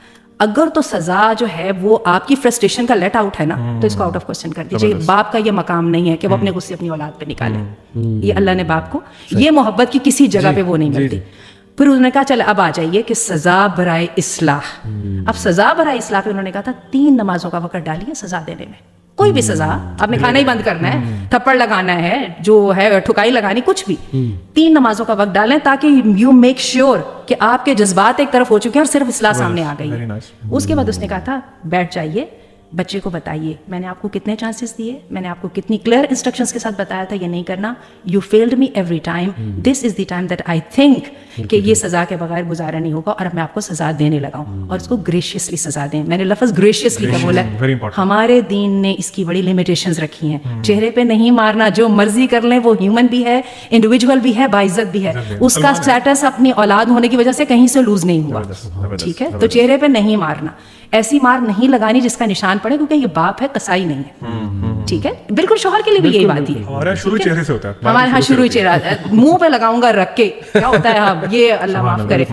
اگر تو سزا جو ہے وہ آپ کی فرسٹریشن کا لیٹ آؤٹ ہے نا, تو اس کو آؤٹ آف کوسچن کر دیجیے. باپ کا یہ مقام نہیں ہے کہ وہ اپنے غصے اپنی اولاد پہ نکالے. یہ اللہ نے باپ کو یہ محبت کی کسی جگہ پہ وہ نہیں ملتی. پھر انہوں نے کہا چل اب آ جائیے کہ سزا برائے اصلاح. اب سزا برائے اصلاح پہ انہوں نے کہا تھا 3 نمازوں کا وقت ڈالیے سزا دینے میں. کوئی بھی سزا, آپ نے کھانا ہی بند کرنا ہے, تھپڑ لگانا ہے, جو ہے ٹھکائی لگانی, کچھ بھی, 3 نمازوں کا وقت ڈالیں تاکہ یو میک شیور کہ آپ کے جذبات ایک طرف ہو چکے ہیں اور صرف اصلاح سامنے آ گئی ہے. اس کے بعد اس نے کہا تھا بیٹھ جائیے, بچے کو بتائیے میں نے آپ کو کتنے چانسز دیے, میں نے آپ کو کتنی کلیئر انسٹرکشنز کے ساتھ بتایا تھا یہ نہیں کرنا, you field me every time, this is the time that I think کہ یہ سزا کے بغیر گزارا نہیں ہوگا اور میں آپ کو سزا دینے لگا ہوں, اور اس کو گریشیسلی سزا دیں. میں نے لفظ گریشیسلی کا بولا ہے, ہمارے دین نے اس کی بڑی لمیٹیشنز رکھی ہیں. چہرے پہ نہیں مارنا, جو مرضی کر لیں, وہ ہیومن بھی ہے, انڈیویجول بھی ہے, باعزت بھی ہے, اس کا اسٹیٹس اپنی اولاد ہونے کی وجہ سے کہیں سے لوز نہیں ہوا. ٹھیک ہے, تو چہرے پہ نہیں مارنا, ایسی مار نہیں لگانی جس کا نشان پڑے, کیونکہ یہ باپ ہے, قصائی نہیں ہے. ٹھیک ہے, بالکل شوہر کے لیے بھی یہی بات ہے. ہمارا شروع چہرے سے ہوتا ہے, ہمارے ہاں شروع چہرہ, منہ پہ لگاؤں گا رکھ کے, کیا ہوتا ہے اب یہ اللہ معاف کرے.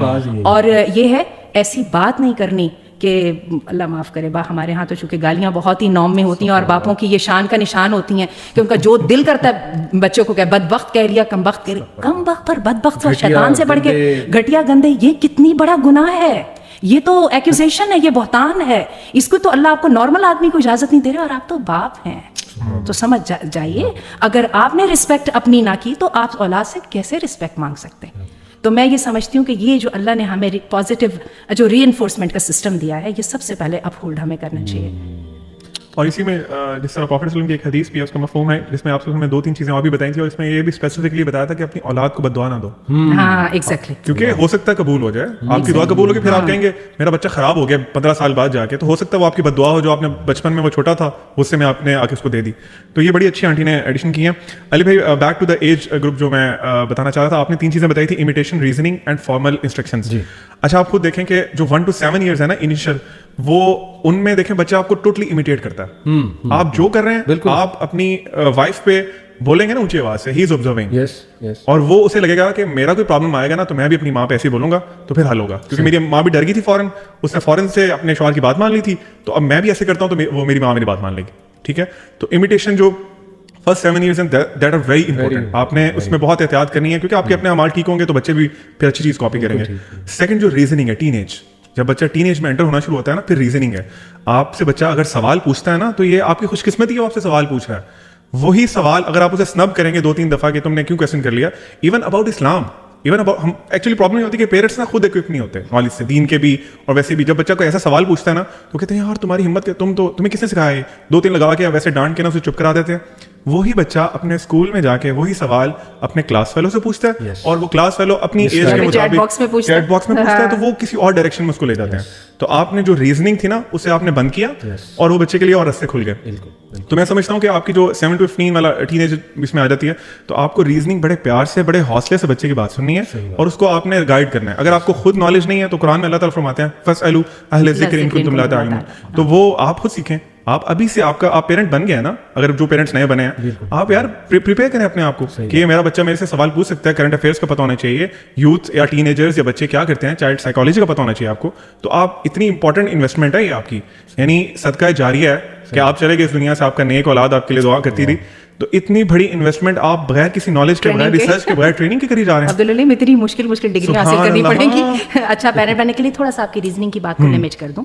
اور یہ ہے ایسی بات نہیں کرنی کہ اللہ معاف کرے, ہمارے ہاں تو چونکہ گالیاں بہت ہی نام میں ہوتی ہیں اور باپوں کی یہ شان کا نشان ہوتی ہیں کہ ان کا جو دل کرتا ہے بچوں کو کہ بدبخت کہہ لیا, کم بخت کہہ لیا. کم بخت اور بدبخت اور شیطان سے بڑھ کے گھٹیا گندے, یہ کتنی بڑا گناہ ہے. یہ تو ایکوزیشن ہے, یہ بہتان ہے. اس کو تو اللہ آپ کو نارمل آدمی کو اجازت نہیں دے رہے, اور آپ تو باپ ہیں. تو سمجھ جائیے, اگر آپ نے رسپیکٹ اپنی نہ کی تو آپ اولاد سے کیسے رسپیکٹ مانگ سکتے ہیں. تو میں یہ سمجھتی ہوں کہ یہ جو اللہ نے ہمیں پازیٹیو جو ری انفورسمنٹ کا سسٹم دیا ہے, یہ سب سے پہلے اپ ہولڈ ہمیں کرنا چاہیے. اور اسی میں جس طرح پروفیٹ وسلم کی ایک حدیث بھی ہے اس کا مفہوم ہے جس میں آپ نے 2-3 چیزیں اور بھی بتائی تھی اور اس میں یہ بھی اسپیسیفکلی بتایا تھا کہ اپنی اولاد کو بد دعا نہ دو. ہاں ایگزیکٹلی, کیونکہ ہو سکتا ہے قبول ہو جائے, آپ کی دعا قبول ہوگی, پھر آپ کہیں گے میرا بچہ خراب ہو گیا 15 سال بعد جا کے, تو ہو سکتا ہے وہ آپ کی بد دعا ہو جو آپ نے بچپن میں وہ چھوٹا تھا اس سے میں آپ نے آ کے اس کو دے دی. تو یہ بڑی اچھی آنٹی نے ایڈیشن کی ہے. علی بھائی back to the age group جو میں بتانا چاہ رہا تھا, آپ نے 3 چیزیں بتائی تھی, imitation, reasoning and formal instructions. اچھا آپ خود دیکھیں کہ جو 1 to 7 ایئرز ہے نا انیشیل, وہ ان میں دیکھیں بچہ آپ کو ٹوٹلی امیٹیٹ کرتا ہے. آپ جو کر رہے ہیں آپ اپنی وائف پہ بولیں گے نا اونچی آواز سے, ہی از آبزرونگ, اور وہ اسے لگے گا کہ میرا کوئی پرابلم آئے گا نا تو میں بھی اپنی ماں پہ ایسے ہی بولوں گا تو پھر حل ہوگا. کیونکہ میری ماں بھی ڈر گئی تھی فوراً, اس نے فوراً سے اپنے شوہر کی بات مان لی تھی, تو اب میں بھی ایسے کرتا ہوں تو وہ میری ماں میری بات مان لے گی. ٹھیک ہے, تو امیٹیشن جو first 7 years that are very important, آپ نے اس میں بہت احتیاط کرنی ہے کیونکہ آپ کے اپنے اعمال ٹھیک ہوں گے تو بچے بھی پھر اچھی چیز کاپی کریں گے. سیکنڈ جو ریزننگ ہے, ٹین ایج, جب بچہ ٹین ایج میں انٹر ہونا شروع ہوتا ہے نا, پھر ریزننگ ہے. آپ سے بچہ اگر سوال پوچھتا ہے نا تو یہ آپ کی خوش قسمتی ہے, وہ آپ سے سوال پوچھ رہا ہے. وہی سوال اگر آپ اسے سنب کریں گے 2-3 دفعہ کہ تم نے کیوں کویسچن کر لیا, even about Islam, even about, ہم ایکچولی پرابلم یہ ہوتی ہے کہ پیرنٹس نا خود ایکوپ نہیں ہوتے نالج سے, دین کے بھی اور ویسے بھی. جب بچہ کوئی ایسا سوال پوچھتا ہے نا تو کہتے ہیں یار تمہاری ہمت ہے, تمہیں کس نے سکھایا ہے, 2-3 لگا کے ویسے ڈانٹ کے نا اسے چپ کرا دیتے ہیں. وہی بچہ اپنے اسکول میں جا کے وہی سوال اپنے کلاس فیلو سے پوچھتا ہے, اور وہ کلاس فیلو اپنی ایج کے مطابق چیٹ باکس میں پوچھتا ہے, تو وہ کسی اور ڈائریکشن میں اس کو لے جاتے ہیں. تو آپ نے جو ریزننگ تھی نا اسے آپ نے بند کیا اور وہ بچے کے لیے اور رستے کھل گئے. تو میں سمجھتا ہوں کہ آپ کی جو 7 to 15 والا ٹین ایج اس میں آ جاتی ہے, تو آپ کو ریزننگ بڑے پیار سے بڑے حوصلے سے بچے کی بات سننی ہے اور اس کو آپ نے گائیڈ کرنا ہے. اگر آپ کو خود نالج نہیں ہے تو قرآن میں اللہ تعالیٰ فرماتے ہیں فاسألوا اہل الذکر ان کنتم لا تعلمون, تو وہ آپ خود سیکھیں. آپ ابھی سے آپ پیرنٹ بن گئے ہیں نا, اگر جو پیرنٹس نئے بنے ہیں, آپ یار پریپیئر کریں اپنے آپ کو کہ میرا بچہ میرے سے سوال پوچھ سکتا ہے, کرنٹ افیئرس کا پتہ ہونا چاہیے, یوتھ یا ٹین ایجرز یا بچے کیا کرتے ہیں, چائلڈ سائیکالوجی کا پتہ ہونا چاہیے آپ کو. تو آپ اتنی امپورٹنٹ انویسٹمنٹ ہے یہ آپ کی, یعنی صدقہ جاریہ ہے کہ آپ چلے گئے اس دنیا سے, آپ کا نیک اولاد آپ کے لیے دعا کرتی تھی. تو اتنی بڑی انویسٹمنٹ آپ بغیر کسی نالج کے, بغیر ریسرچ کے, بغیر ٹریننگ کے کری جا رہے ہیں. عبداللہ میں اتنی مشکل ڈگری حاصل کرنی پڑے گی. اچھا پیرنٹ بننے کے لیے تھوڑا سا آپ کی ریزننگ کی بات کو لمٹ کر دوں.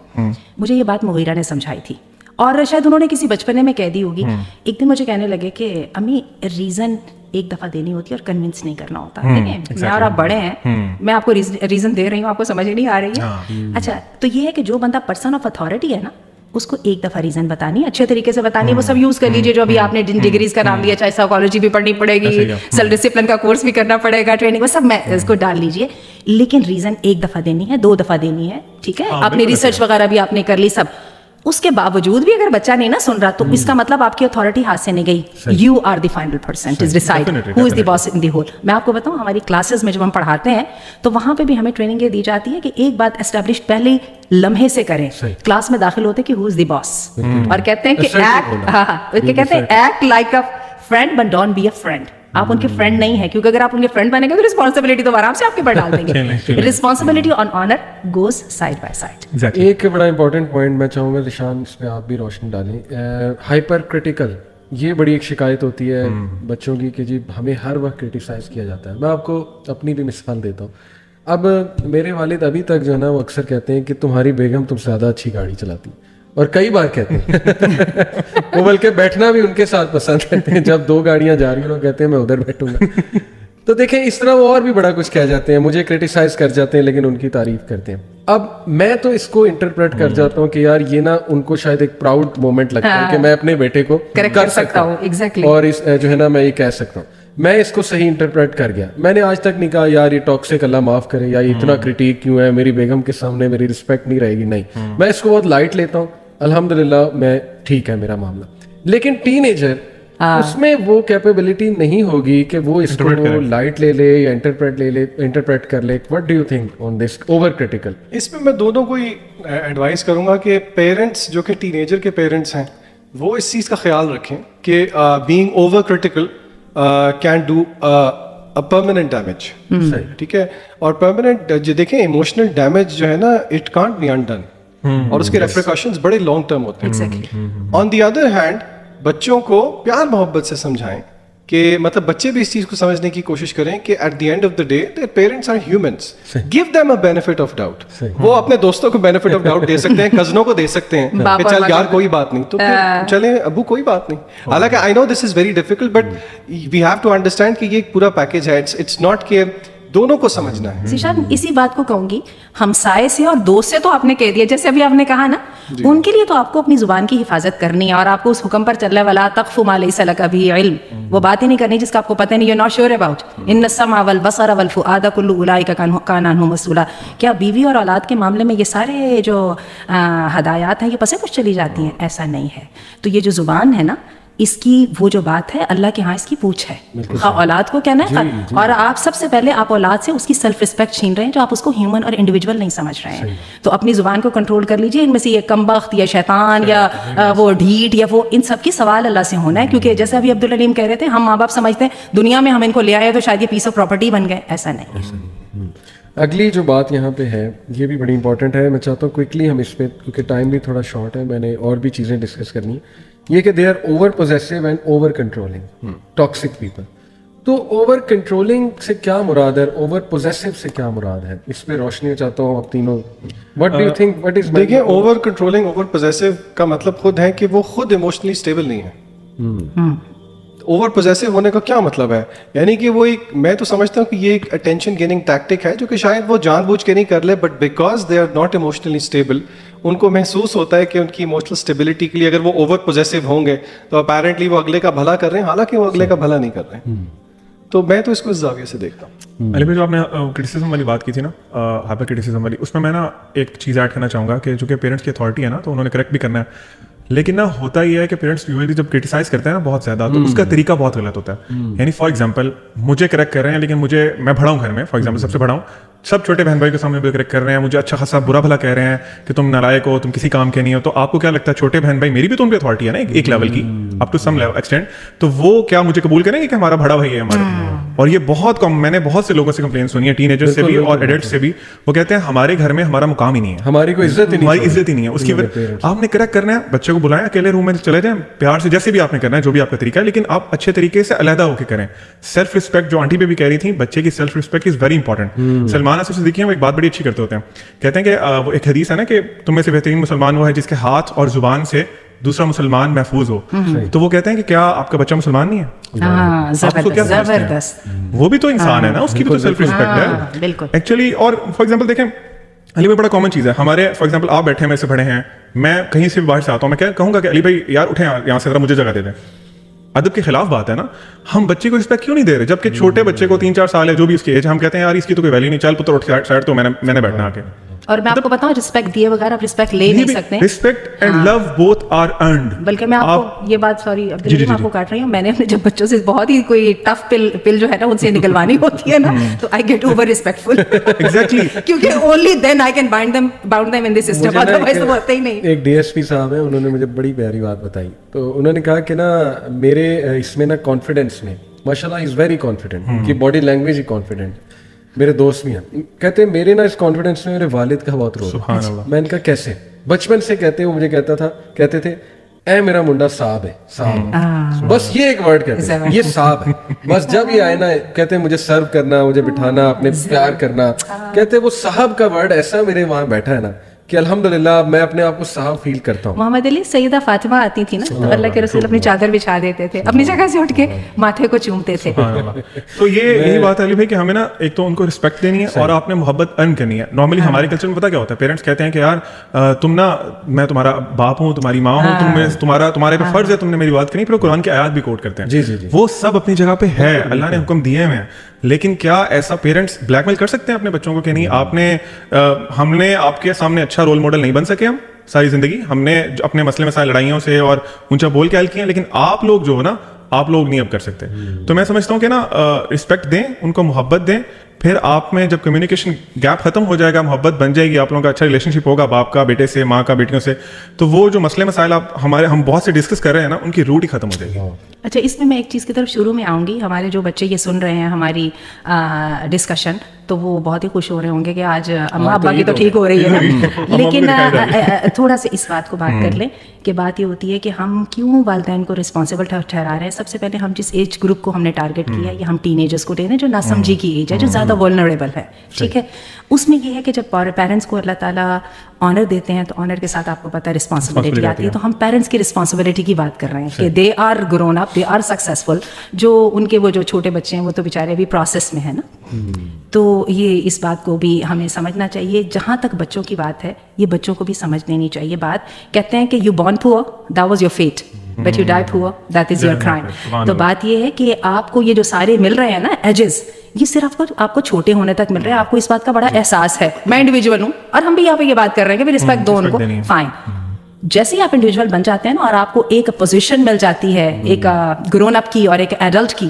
مجھے یہ بات مغیرہ نے سمجھائی تھی اور شاید انہوں نے کسی بچپنے میں کہہ دی ہوگی. ایک دن مجھے کہنے لگے کہ امی ریزن ایک دفعہ دینی ہوتی ہے اور کنونس نہیں کرنا ہوتا. میں اور آپ بڑے ہیں, میں آپ کو ریزن دے رہی ہوں, آپ کو سمجھ نہیں آ رہی ہے. اچھا تو یہ ہے کہ جو بندہ پرسن آف اتھارٹی ہے نا, اس کو ایک دفعہ ریزن بتانی ہے, اچھے طریقے سے بتانی ہے. وہ سب یوز کر لیجیے جو ابھی آپ نے جن ڈگریز کا نام لیا, چاہے سائیکالوجی بھی پڑھنی پڑے گی, سیلف ڈسپلن کا کورس بھی کرنا پڑے گا, ٹریننگ, وہ سب میں اس کو ڈال لیجیے. لیکن ریزن ایک دفعہ دینی ہے, 2 دفعہ دینی ہے, ٹھیک ہے. اپنی ریسرچ وغیرہ بھی آپ نے کر لی سب, اس کے باوجود بھی اگر بچہ نہیں نا سن رہا تو اس کا مطلب آپ کی اتھارٹی ہاتھ سے نہیں گئی. You are the final person to decide who is the boss in the whole. میں آپ کو بتاؤں ہماری کلاسز میں جب ہم پڑھاتے ہیں تو وہاں پہ بھی ہمیں ٹریننگ یہ دی جاتی ہے کہ ایک بات اسٹیبلش پہلے لمحے سے کریں. کلاس میں داخل ہوتے کہ ہو از دی باس, اور کہتے ہیں کہ act like a friend but don't be a friend. آپ ان کے فرینڈ نہیں ہیں, کیونکہ اگر آپ ان کے فرینڈ بنیں گے تو رسپانسبلٹی تو آرام سے آپ کے اوپر ڈال دیں گے. رسپانسبلٹی اور owner goes side by side. ایک بڑا امپورٹنٹ پوائنٹ میں چاہوں گا ذیشان, اس پہ آپ بھی روشنی ڈالیں. ہائپر کرٹیکل, یہ بڑی ایک شکایت ہوتی ہے بچوں کی کہ جی ہمیں ہر وقت کرٹیسائز کیا جاتا ہے. میں آپ کو اپنی بھی مثال دیتا ہوں. اب میرے والد ابھی تک جو ہے نا وہ اکثر کہتے ہیں کہ تمہاری بیگم تم سے زیادہ اچھی گاڑی چلاتی, اور کئی بار کہتے ہیں. وہ بلکہ بیٹھنا بھی ان کے ساتھ پسند کرتے ہیں. جب 2 گاڑیاں جا رہی ہیں وہ کہتے ہیں میں ادھر بیٹھوں گا. تو دیکھیں اس طرح وہ اور بھی بڑا کچھ کہہ جاتے ہیں, مجھے کرٹیسائز کر جاتے ہیں لیکن ان کی تعریف کرتے ہیں. اب میں تو اس کو انٹرپریٹ کر جاتا ہوں کہ یار یہ نا ان کو شاید ایک پراؤڈ مومنٹ لگتا ہے کہ میں اپنے بیٹے کو کر سکتا ہوں, اور اس جو ہے نا میں یہ کہہ سکتا ہوں. میں اس کو صحیح انٹرپریٹ کر گیا. میں نے آج تک نہیں کہا یار یہ ٹاکسک اللہ معاف کرے, یا یہ اتنا کرٹیک کیوں ہے, میری بیگم کے سامنے میری رسپیکٹ نہیں رہے گی. نہیں, میں اس کو بہت لائٹ لیتا ہوں. الحمدللہ میں ٹھیک ہے میرا معاملہ. لیکن ٹین ایجر اس میں وہ کیپیبلٹی نہیں ہوگی کہ وہ اس کو لائٹ لے لے یا انٹرپریٹ کر لے. What do you think on this over critical? اس میں میں دونوں کو ہی ایڈوائز کروں گا کہ پیرنٹس جو کہ ٹین ایجر کے پیرنٹس ہیں وہ اس چیز کا خیال رکھیں کہ being over critical can do permanent damage. ٹھیک ہے, اور پرماننٹ دیکھیں ایموشنل ڈیمیج جو ہے نا اٹ کانٹ بی انڈن, اور اس کے ریپریکاشنز بڑے لانگ ٹرم ہوتے ہیں. آن دی ادر ہینڈ بچوں کو پیار محبت سے سمجھائیں کہ مطلب بچے بھی اس چیز کو سمجھنے کی کوشش کریں کہ at the end of the day their parents are humans. Give them a benefit of doubt. وہ اپنے دوستوں کو بینیفٹ آف ڈاؤٹ دے سکتے ہیں, کزنوں کو دے سکتے ہیں کہ چل یار کوئی بات نہیں, تو چلیں ابو کوئی بات نہیں. حالانکہ I know this is very difficult but we have to understand کہ یہ ایک پورا پیکیج ہے. اٹس ناٹ کہ دونوں کو سمجھنا ہے. ذیشان اسی بات کو کہوں گی, ہمسائے سے اور دوست سے تو آپ نے کہہ دیا, جیسے ابھی آپ نے کہا نا, ان کے لیے تو آپ کو اپنی زبان کی حفاظت کرنی ہے, اور آپ کو اس حکم پر چل رہا ہے ولا تقف ما لیس لک بہ علم, وہ بات ہی نہیں کرنی جس کا آپ کو پتہ نہیں, یو ناٹ شیور اباؤٹ. ان السمع والبصر والفؤاد کل اولئک کان عنہ مسئولا. کیا بیوی اور اولاد کے معاملے میں یہ سارے جو ہدایات ہیں یہ پسے کچھ چلی جاتی ہیں؟ ایسا نہیں ہے. تو یہ جو زبان ہے نا, اس کی وہ جو بات ہے اللہ کے ہاں اس کی پوچھ ہے, اولاد کو کہنا ہے. اور آپ سب سے پہلے آپ اولاد سے اس کی سیلف رسپیکٹ چھین رہے ہیں, جو آپ اس کو ہیومن اور انڈیویجول نہیں سمجھ رہے ہیں. تو اپنی زبان کو کنٹرول کر لیجیے. ان میں سے یہ کمبخت یا شیطان یا وہ ڈھیٹ یا وہ, ان سب کی سوال اللہ سے ہونا ہے. کیونکہ جیسے ابھی عبدالعلیم کہہ رہے تھے, ہم ماں باپ سمجھتے ہیں دنیا میں ہم ان کو لے آئے تو شاید یہ پیس آف پراپرٹی بن گئے, ایسا نہیں. اگلی جو بات یہاں پہ ہے یہ بھی بڑی امپورٹنٹ ہے, میں چاہتا ہوں کوئکلی ہم اس پہ, کیونکہ ٹائم بھی تھوڑا شارٹ ہے, میں نے اور بھی چیزیں ڈسکس کرنی ہیں. یہ کہ they are over possessive and over controlling, toxic people. تو اوور کنٹرولنگ سے کیا مراد ہے, اوور پوزیسو سے کیا مراد ہے, اس پہ روشنی چاہتا ہوں آپ تینوں. What do you think what is? دیکھیں, اوور کنٹرولنگ, اوور پوزیسو کا مطلب خود ہے کہ وہ خود ایموشنلی اسٹیبل نہیں ہے. اوور پوزیسو ہونے کا کیا مطلب ہے؟ یعنی کہ وہ ایک, میں تو سمجھتا ہوں کہ یہ ایک اٹینشن گیننگ ٹیکٹک ہے جو کہ شاید وہ جان بوجھ کے نہیں کر لے, but because they are not emotionally stable, ان کو محسوس ہوتا ہے کہ ان کی ایموشنل اسٹیبلٹی کے لیے اگر وہ اوور پوزیسو ہوں گے تو اپیرنٹلی وہ اگلے کا بھلا کر رہے ہیں, حالانکہ وہ اگلے کا بھلا نہیں کر رہے ہیں. تو میں تو اس کو اس زاویے سے دیکھتا ہوں. علی بھائی جو آپ نے کرٹیسزم والی بات کی تھی نا, ہائپر کرٹیسزم والی, اس میں میں نا ایک چیز ایڈ کرنا چاہوں گا کہ چونکہ پیرنٹس کی اتھارٹی ہے نا, تو انہوں نے کریکٹ بھی کرنا ہے. لیکن نا ہوتا یہ ہے کہ پیرنٹس یوزلی جب کرٹیسائز کرتے ہیں نا بہت زیادہ, تو اس کا طریقہ بہت غلط ہوتا ہے. یعنی فار ایگزامپل مجھے کریکٹ کر رہے ہیں, لیکن میں بڑا ہوں گھر میں, فار ایگزامپل سب سے بڑا ہوں, سب چھوٹے بہن بھائی کے سامنے بھی کریکٹ کر رہے ہیں, مجھے اچھا خاصا برا بھلا کہہ رہے ہیں کہ تم نالائق ہو, تم کسی کام کے نہیں ہو. تو آپ کو کیا لگتا ہے چھوٹے بہن بھائی, میری بھی تو ان پہ اتھارٹی ہے نا ایک لیول کی, اپ ٹو سم ایکسٹینٹ, تو وہ کیا مجھے قبول کریں گے کہ ہمارا بڑا بھائی ہے ہمارا؟ اور یہ بہت کم, میں نے بہت سے لوگوں سے کمپلین سنی ہے, ٹین ایجر سے بھی اور ایڈلٹ سے بھی, وہ کہتے ہیں ہمارے گھر میں ہمارا مقام ہی نہیں ہے, ہماری کوئی عزت ہی نہیں, ہماری عزت ہی نہیں ہے. اس کی آپ نے کریکٹ کرنا ہے, بچے کو بلائیں, اکیلے روم میں چلے جائیں, پیار سے جیسے بھی آپ نے کرنا ہے, جو بھی آپ کا طریقہ ہے, لیکن آپ اچھے طریقے سے علیحدہ ہو کے کریں. سیلف رسپیکٹ, جو آنٹی پہ بھی کہہ رہی تھی, بچے کی self respect is very important. Salman سے دیکھیے, وہ ایک بات بڑی اچھی کرتے ہوتے ہیں, کہتے ہیں کہ وہ ایک حدیث ہے نا کہ تم میں سے بہترین مسلمان وہ ہے جس کے ہاتھ اور زبان سے دوسرا مسلمان محفوظ ہو. تو وہ کہتے ہیں کہ کیا آپ کا بچہ مسلمان نہیں ہے؟ زبردست, وہ بھی تو انسان ہے نا, اس کی بھی تو سیلف رسپیکٹ ہے بالکل ایکچولی. اور فار ایگزامپل دیکھیں, علی بھائی بڑا کامن چیز ہے ہمارے, فار ایگزامپل آپ بیٹھے ہیں, میرے سے بڑے ہیں, میں کہیں سے بھی باہر سے آتا ہوں, میں کیا کہوں گا کہ علی بھائی یار اٹھیں یہاں سے ذرا مجھے جگہ دے دیں. ادب کے خلاف بات ہے نا, ہم بچے کو رسپیکٹ کیوں نہیں دے رہے, جبکہ چھوٹے بچے کو 3-4 سال ہے, جو بھی اس کی ایج, ہم کہتے ہیں یار اس کی تو کوئی ویلیو نہیں, چل پتر اٹھ سائڈ, تو میں نے بیٹھنا آ کے. اور میں آپ کو بتاؤں, رسپیکٹ دیے بغیر آپ رسپیکٹ لے نہیں سکتے. Respect and love both are earned. بلکہ میں آپ کو یہ بات, سوری عبدالعلیم, آپ کو کاٹ رہی ہوں, میں نے اپنے جب بچوں سے بہت ہی کوئی ٹف پل جو ہے نا ان سے نکلوانی ہوتی ہے نا, تو I get over respectful, exactly, کیونکہ only then I can bound them in this system, otherwise تو ہوتا ہی نہیں. ایک ڈی ایس پی صاحب ہیں, انہوں نے مجھے بڑی پیاری بات بتائی. تو انہوں نے کہا کہ نا میرے اس میں نا کانفیڈنس میں ماشاء اللہ از ویری کانفیڈنٹ, ان کی باڈی لینگویج ہی کانفیڈنٹ, میرے دوست بھی ہیں, کہتے ہیں میرے نا اس کانفیڈنس میں میرے والد کا بہت رول. سبحان اللہ. میں ان کا کیسے, بچپن سے کہتے ہیں, وہ مجھے کہتے تھے اے میرا منڈا صاحب ہے, صاحب, بس یہ ایک ورڈ کہتے ہیں, یہ صاحب ہے, بس جب یہ آئے نا کہتے ہیں مجھے سرو کرنا, مجھے بٹھانا, اپنے پیار کرنا, کہتے ہیں وہ صاحب کا ورڈ ایسا میرے وہاں بیٹھا ہے نا کہ الحمدللہ میں اپنے آپ کو صاحب فیل کرتا ہوں. محمد علی, سیدہ فاطمہ آتی تھی نا, تو اللہ کے رسول اپنی چادر بچھا دیتے تھے, اپنی جگہ سے اٹھ کے ماتھے کو چومتے تھے. تو یہی بات ہے علی بھائی کہ ہمیں نا ایک تو ان کو رسپیکٹ دینی ہے, اور آپ نے محبت ارن کرنی ہے. نارملی ہمارے کلچر میں پتا کیا ہوتا ہے, پیرنٹس کہتے ہیں کہ یار تم نا, میں تمہارا باپ ہوں, تمہاری ماں ہوں, تمہارے پہ فرض ہے تم نے میری بات کرنی. پھر قرآن کی آیات بھی کوٹ کرتے ہیں. وہ سب اپنی جگہ پہ ہے, اللہ نے حکم دیے ہوئے ہیں, لیکن کیا ایسا پیرنٹس بلیک میل کر سکتے ہیں اپنے بچوں کو کہ نہیں آپ نے, ہم نے آپ کے سامنے اچھا رول ماڈل نہیں بن سکے, ہم ساری زندگی ہم نے اپنے مسئلے مسائل لڑائیوں سے اور اونچا بول کے حل کیے, لیکن آپ لوگ جو ہو نا, آپ لوگ نہیں اب کر سکتے. تو میں سمجھتا ہوں کہ نا رسپیکٹ دیں, ان کو محبت دیں, پھر آپ میں جب کمیونیکیشن گیپ ختم ہو جائے گا, محبت بن جائے گی, آپ لوگوں کا اچھا ریلیشن شپ ہوگا باپ کا بیٹے سے, ماں کا بیٹیوں سے, تو وہ جو مسئلے مسائل ہم بہت سے ڈسکس کر رہے ہیں نا, ان کی روٹ ہی ختم ہو جائے گی. اچھا, اس میں ایک چیز کی طرف شروع میں آؤں گی. ہمارے جو بچے یہ سن رہے ہیں ہماری ڈسکشن, تو وہ بہت ہی خوش ہو رہے ہوں گے کہ آج اماں ابا کی تو ٹھیک ہو رہی ہے نا, لیکن تھوڑا سا اس بات کو بات کر لیں کہ بات یہ ہوتی ہے کہ ہم کیوں والدین کو رسپانسبل ٹھہرا رہے ہیں. سب سے پہلے ہم جس ایج گروپ کو ہم نے ٹارگیٹ کیا ہے, یہ ہم ٹین ایجرس کو لے رہے ہیں, جو ناسمجھی کی ایج ہے, جو زیادہ ولنریبل ہے, ٹھیک ہے. اس میں یہ ہے کہ جب پیرنٹس کو اللہ تعالیٰ آنر دیتے ہیں تو آنر کے ساتھ آپ کو پتہ ہے رسپانسبلٹی آتی ہے. تو ہم پیرنٹس کی رسپانسبلٹی کی بات کر رہے ہیں کہ they are grown up, they are successful. جو ان کے وہ جو چھوٹے بچے ہیں وہ تو بیچارے ابھی پروسیس میں ہیں نا. تو یہ اس بات کو بھی ہمیں سمجھنا چاہیے. جہاں تک بچوں کی بات ہے یہ بچوں کو بھی سمجھ لینی چاہیے بات. کہتے ہیں کہ you born poor, that was your fate, but you die poor, that is your crime. تو بات یہ ہے کہ آپ کو یہ جو سارے مل رہے ہیں نا ایجز, یہ صرف آپ کو چھوٹے ہونے تک مل رہے ہیں. آپ کو اس بات کا بڑا احساس ہے. میں انڈیویجول ہوں اور ہم بھی یہاں پہ یہ بات کر رہے ہیں کہ رسپیکٹ دو ان کو, فائن. جیسے ہی آپ انڈیویجول بن جاتے ہیں نا اور آپ کو ایک پوزیشن مل جاتی ہے ایک گرون اپ کی اور ایک ایڈلٹ کی,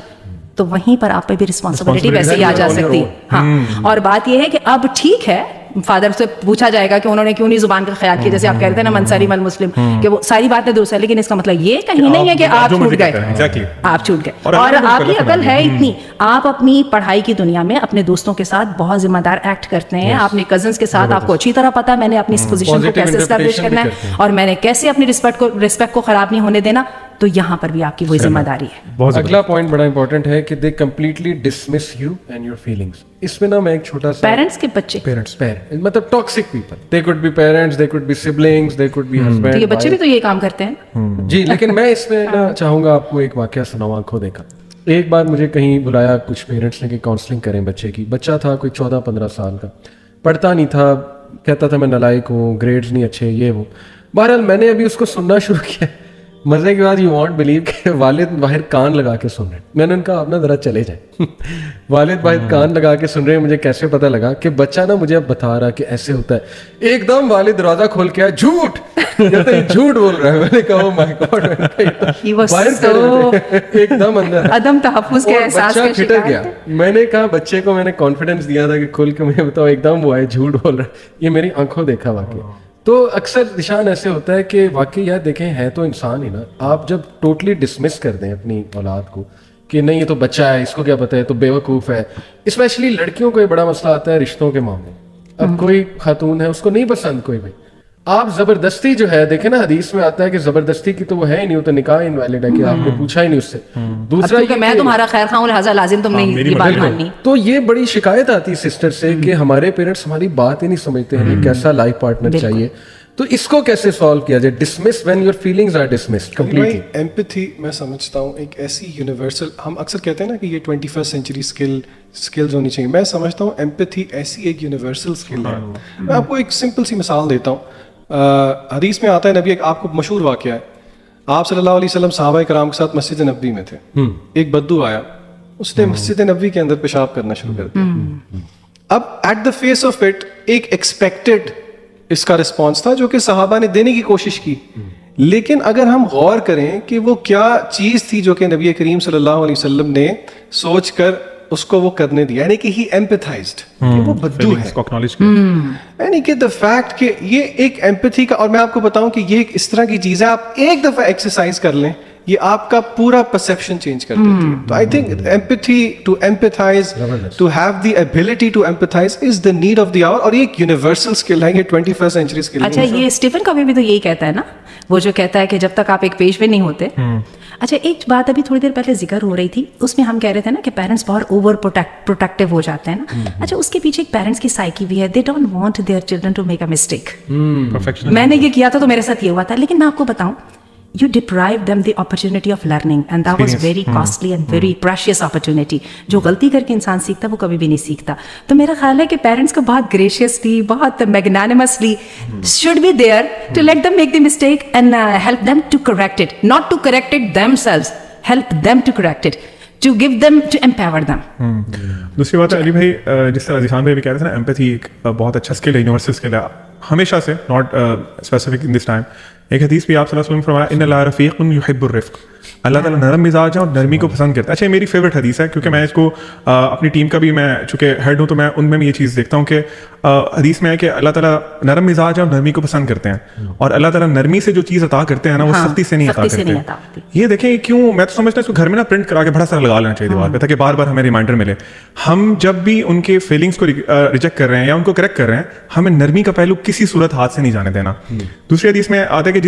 تو وہیں پر آپ پہ بھی رسپانسبلٹی ویسے ہی آ جا سکتی ہے. ہاں, اور بات یہ ہے کہ اب ٹھیک ہے, فادر سے پوچھا جائے گا کہ انہوں نے کیوں نہیں زبان کا خیال کیا, جیسے آپ کہہ رہے تھے نا منصری مل مسلم, کہ وہ ساری باتیں درست ہے, لیکن اس کا مطلب یہ کہیں نہیں ہے کہ آپ چھوٹ گئے, آپ چھوٹ گئے. اور آپ کی عقل ہے اتنی, آپ اپنی پڑھائی کی دنیا میں اپنے دوستوں کے ساتھ بہت ذمہ دار ایکٹ کرتے ہیں. اپنے کزنس کے ساتھ آپ کو اچھی طرح پتا میں نے اپنی اس پوزیشن کو کیسے اسٹیبلش کرنا ہے اور میں نے کیسے اپنی رسپیکٹ کو خراب نہیں ہونے دینا. تو یہاں پر بھی آپ کی وہی ذمہ داری ہے. اگلا پوائنٹ بڑا امپورٹنٹ ہے کہ they completely dismiss you and your feelings. اس میں نا میں ایک چھوٹا سا پیرنٹس کے بچے, مطلب toxic people, they could be parents, they could be siblings, they could be husband. تو یہ بچے بھی تو یہ کام کرتے ہیں جی. لیکن میں اس میں نا چاہوں گا آپ کو ایک واقعہ سناؤں آنکھوں دیکھا. ایک بار مجھے کہیں بلایا کچھ پیرنٹس نے کہ کاؤنسلنگ کریں بچے کی. بچہ تھا کوئی 14-15 سال کا, پڑھتا نہیں تھا, کہتا تھا میں نالائق ہوں, گریڈز نہیں اچھے, یہ وہ. بہرحال میں نے ابھی اس کو سننا شروع کیا. مزے کے بعد یو وانٹ بلیو کہ والد باہر کان لگا کے سن رہے ہیں. میں نے ان کا آپ نا ذرا چلے جائیں. والد باہر کان لگا کے سن رہے ہیں. مجھے کیسے پتہ لگا کہ بچہ نا مجھے اب بتا رہا کہ ایسے ہوتا ہے. ایک دم والد دروازہ کھول کے آیا, جھوٹ, جھوٹ بول رہا ہے. میں نے کہا مائی گاڈ, ایک دم اندر عدم تحفظ کے احساس کا کھٹر گیا. میں نے کہا بچے کو میں نے کانفیڈینس دیا تھا کہ کھول کے مجھے بتاؤ, ایک دم وہ آئے جھوٹ بول رہا ہے. یہ میری آنکھوں دیکھا واقعہ. تو اکثر نشان ایسے ہوتا ہے کہ واقعی یار دیکھیں ہے تو انسان ہی نا. آپ جب ٹوٹلی ڈسمس کر دیں اپنی اولاد کو کہ نہیں یہ تو بچہ ہے, اس کو کیا پتہ ہے, تو بیوقوف ہے. اسپیشلی لڑکیوں کو یہ بڑا مسئلہ آتا ہے رشتوں کے معاملے. اب کوئی خاتون ہے, اس کو نہیں پسند کوئی بھائی, آپ زبردستی جو ہے دیکھیں نا حدیث میں آتا ہے کہ زبردستی کی تو وہ ہے ہی نہیں, وہ تو نکاح انویلڈ ہے کہ آپ نے پوچھا ہی نہیں اس سے. دوسرا کہ میں تمہارا خیر خواہ ہوں لہٰذا لازم تم نے یہ بات ماننی. تو یہ بڑی شکایت آتی ہے سسٹر سے کہ ہمارے پیرنٹس ہماری بات ہی نہیں سمجھتے ہیں, کیسا لائف پارٹنر چاہیے. تو اس کو کیسے سالو کیا جائے؟ Dismiss when your feelings are dismissed completely. Empathy میں سمجھتا ہوں ایک ایسی یونیورسل, ہم اکثر کہتے ہیں نا کہ یہ 21st سینچری اسکلز ہونی چاہیے. میں سمجھتا ہوں ایمپتھی ایسی ایک یونیورسل اسکل ہے. میں آپ کو ایک سمپل سی مثال دیتا ہوں. حدیث میں آتا ہے, نبی, ایک آپ کو مشہور واقعہ ہے, آپ صلی اللہ علیہ وسلم صحابہ کرام کے ساتھ مسجد نبوی میں تھے. ایک بدو آیا, اس نے مسجد نبوی کے اندر پیشاب کرنا شروع کر دیا. اب at the face of it ایک ایکسپیکٹڈ اس کا رسپانس تھا جو کہ صحابہ نے دینے کی کوشش کی. لیکن اگر ہم غور کریں کہ وہ کیا چیز تھی جو کہ نبی کریم صلی اللہ علیہ وسلم نے سوچ کر اس کو وہ کرنے دیا, یعنی کہ ہی ایمپیتھائزڈ کہ وہ بدو ہے, یعنی کہ دا فیکٹ کہ یہ ایک ایمپتھی کا. اور میں آپ کو بتاؤں کہ یہ ایک اس طرح کی چیز ہے, آپ ایک دفعہ ایکسرسائز کر لیں, یہ آپ کا پورا پرسیپشن چینج کر دیتی ہے. تو I think empathy, to empathise, to have the ability to empathise is the need of the hour. اور یہ ایک یونیورسل اسکل ہے, یہ 21st سینچری اسکل ہے. اچھا, یہ اسٹیفن کوی بھی تو یہی کہتا ہے نا, وہ جو کہتا ہے کہ جب تک آپ ایک پیج پہ نہیں ہوتے. اچھا, ایک بات ابھی تھوڑی دیر پہلے ذکر ہو رہی تھی, اس میں ہم کہہ رہے تھے نا کہ پیرنٹس بہت اوور پروٹیکٹیو ہو جاتے ہیں نا. اچھا, اس کے پیچھے ایک پیرنٹس کی سائیکی بھی ہے, they don't want their children to make a mistake. میں نے یہ کیا تھا تو میرے ساتھ یہ ہوا تھا, لیکن میں آپ کو بتاؤں, you deprive them the opportunity of learning and that was very costly and very precious opportunity. جو غلطی کر کے انسان سیکھتا وہ کبھی بھی نہیں سیکھتا. تو میرا خیال ہے کہ پیرنٹس کو بہت graciously, بہت magnanimously should be there to let them make the mistake and help them to correct it, not to correct it themselves, help them to correct it, to give them, to empower them. دوسری بات ہے علی بھائی, جس طرح ذیشان بھائی بھی کہہ رہے تھے نا, ایمپیتھی ایک بہت اچھا اسکل ہے, یونیورسل اسکل ہے ہمیشہ سے, not specific in this time. ایک حدیث بھی آپ صلی اللہ علیہ وسلم فرمایا, ان اللہ رفیق یحب الرفق, اللہ تعالیٰ نرم مزاج ہے اور نرمی کو پسند کرتا ہے. اچھا, یہ میری فیوریٹ حدیث ہے کیونکہ میں اس کو اپنی ٹیم کا بھی, میں چونکہ ہیڈ ہوں تو میں ان میں بھی یہ چیز دیکھتا ہوں کہ حدیث میں ہے کہ اللہ تعالیٰ نرم مزاج ہے اور نرمی کو پسند کرتے ہیں, اور اللہ تعالیٰ نرمی سے جو چیز عطا کرتے ہیں نا وہ سختی سے نہیں عطا کرتے. یہ دیکھیں کیوں, میں تو سمجھتا ہوں اس کو گھر میں نا پرنٹ کرا کے بڑا سارا لگا لینا چاہیے دیوار پہ, تاکہ بار بار ہمیں ریمائنڈر ملے. ہم جب بھی ان کے فیلنگس کو ریجیکٹ کر رہے ہیں یا ان کو کریکٹ کر رہے ہیں, ہمیں نرمی کا پہلو کسی صورت ہاتھ سے نہیں جانے دینا. دوسری حدیث میں آتا ہے کہ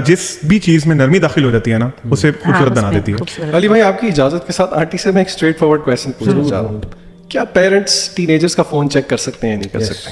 جس بھی چیز میں نرمی داخل ہو جاتی ہے نا اسے خوبصورت بنا دیتی ہے. علی بھائی, آپ کی اجازت کے ساتھ آنٹی سے میں ایک اسٹریٹ فارورڈ کویسچن پوچھنا چاہ رہا ہوں, کیا پیرنٹس ٹین ایجرس کا فون چیک کر سکتے ہیں یا نہیں کر سکتے؟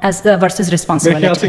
as versus responsibility.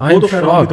I am shocked.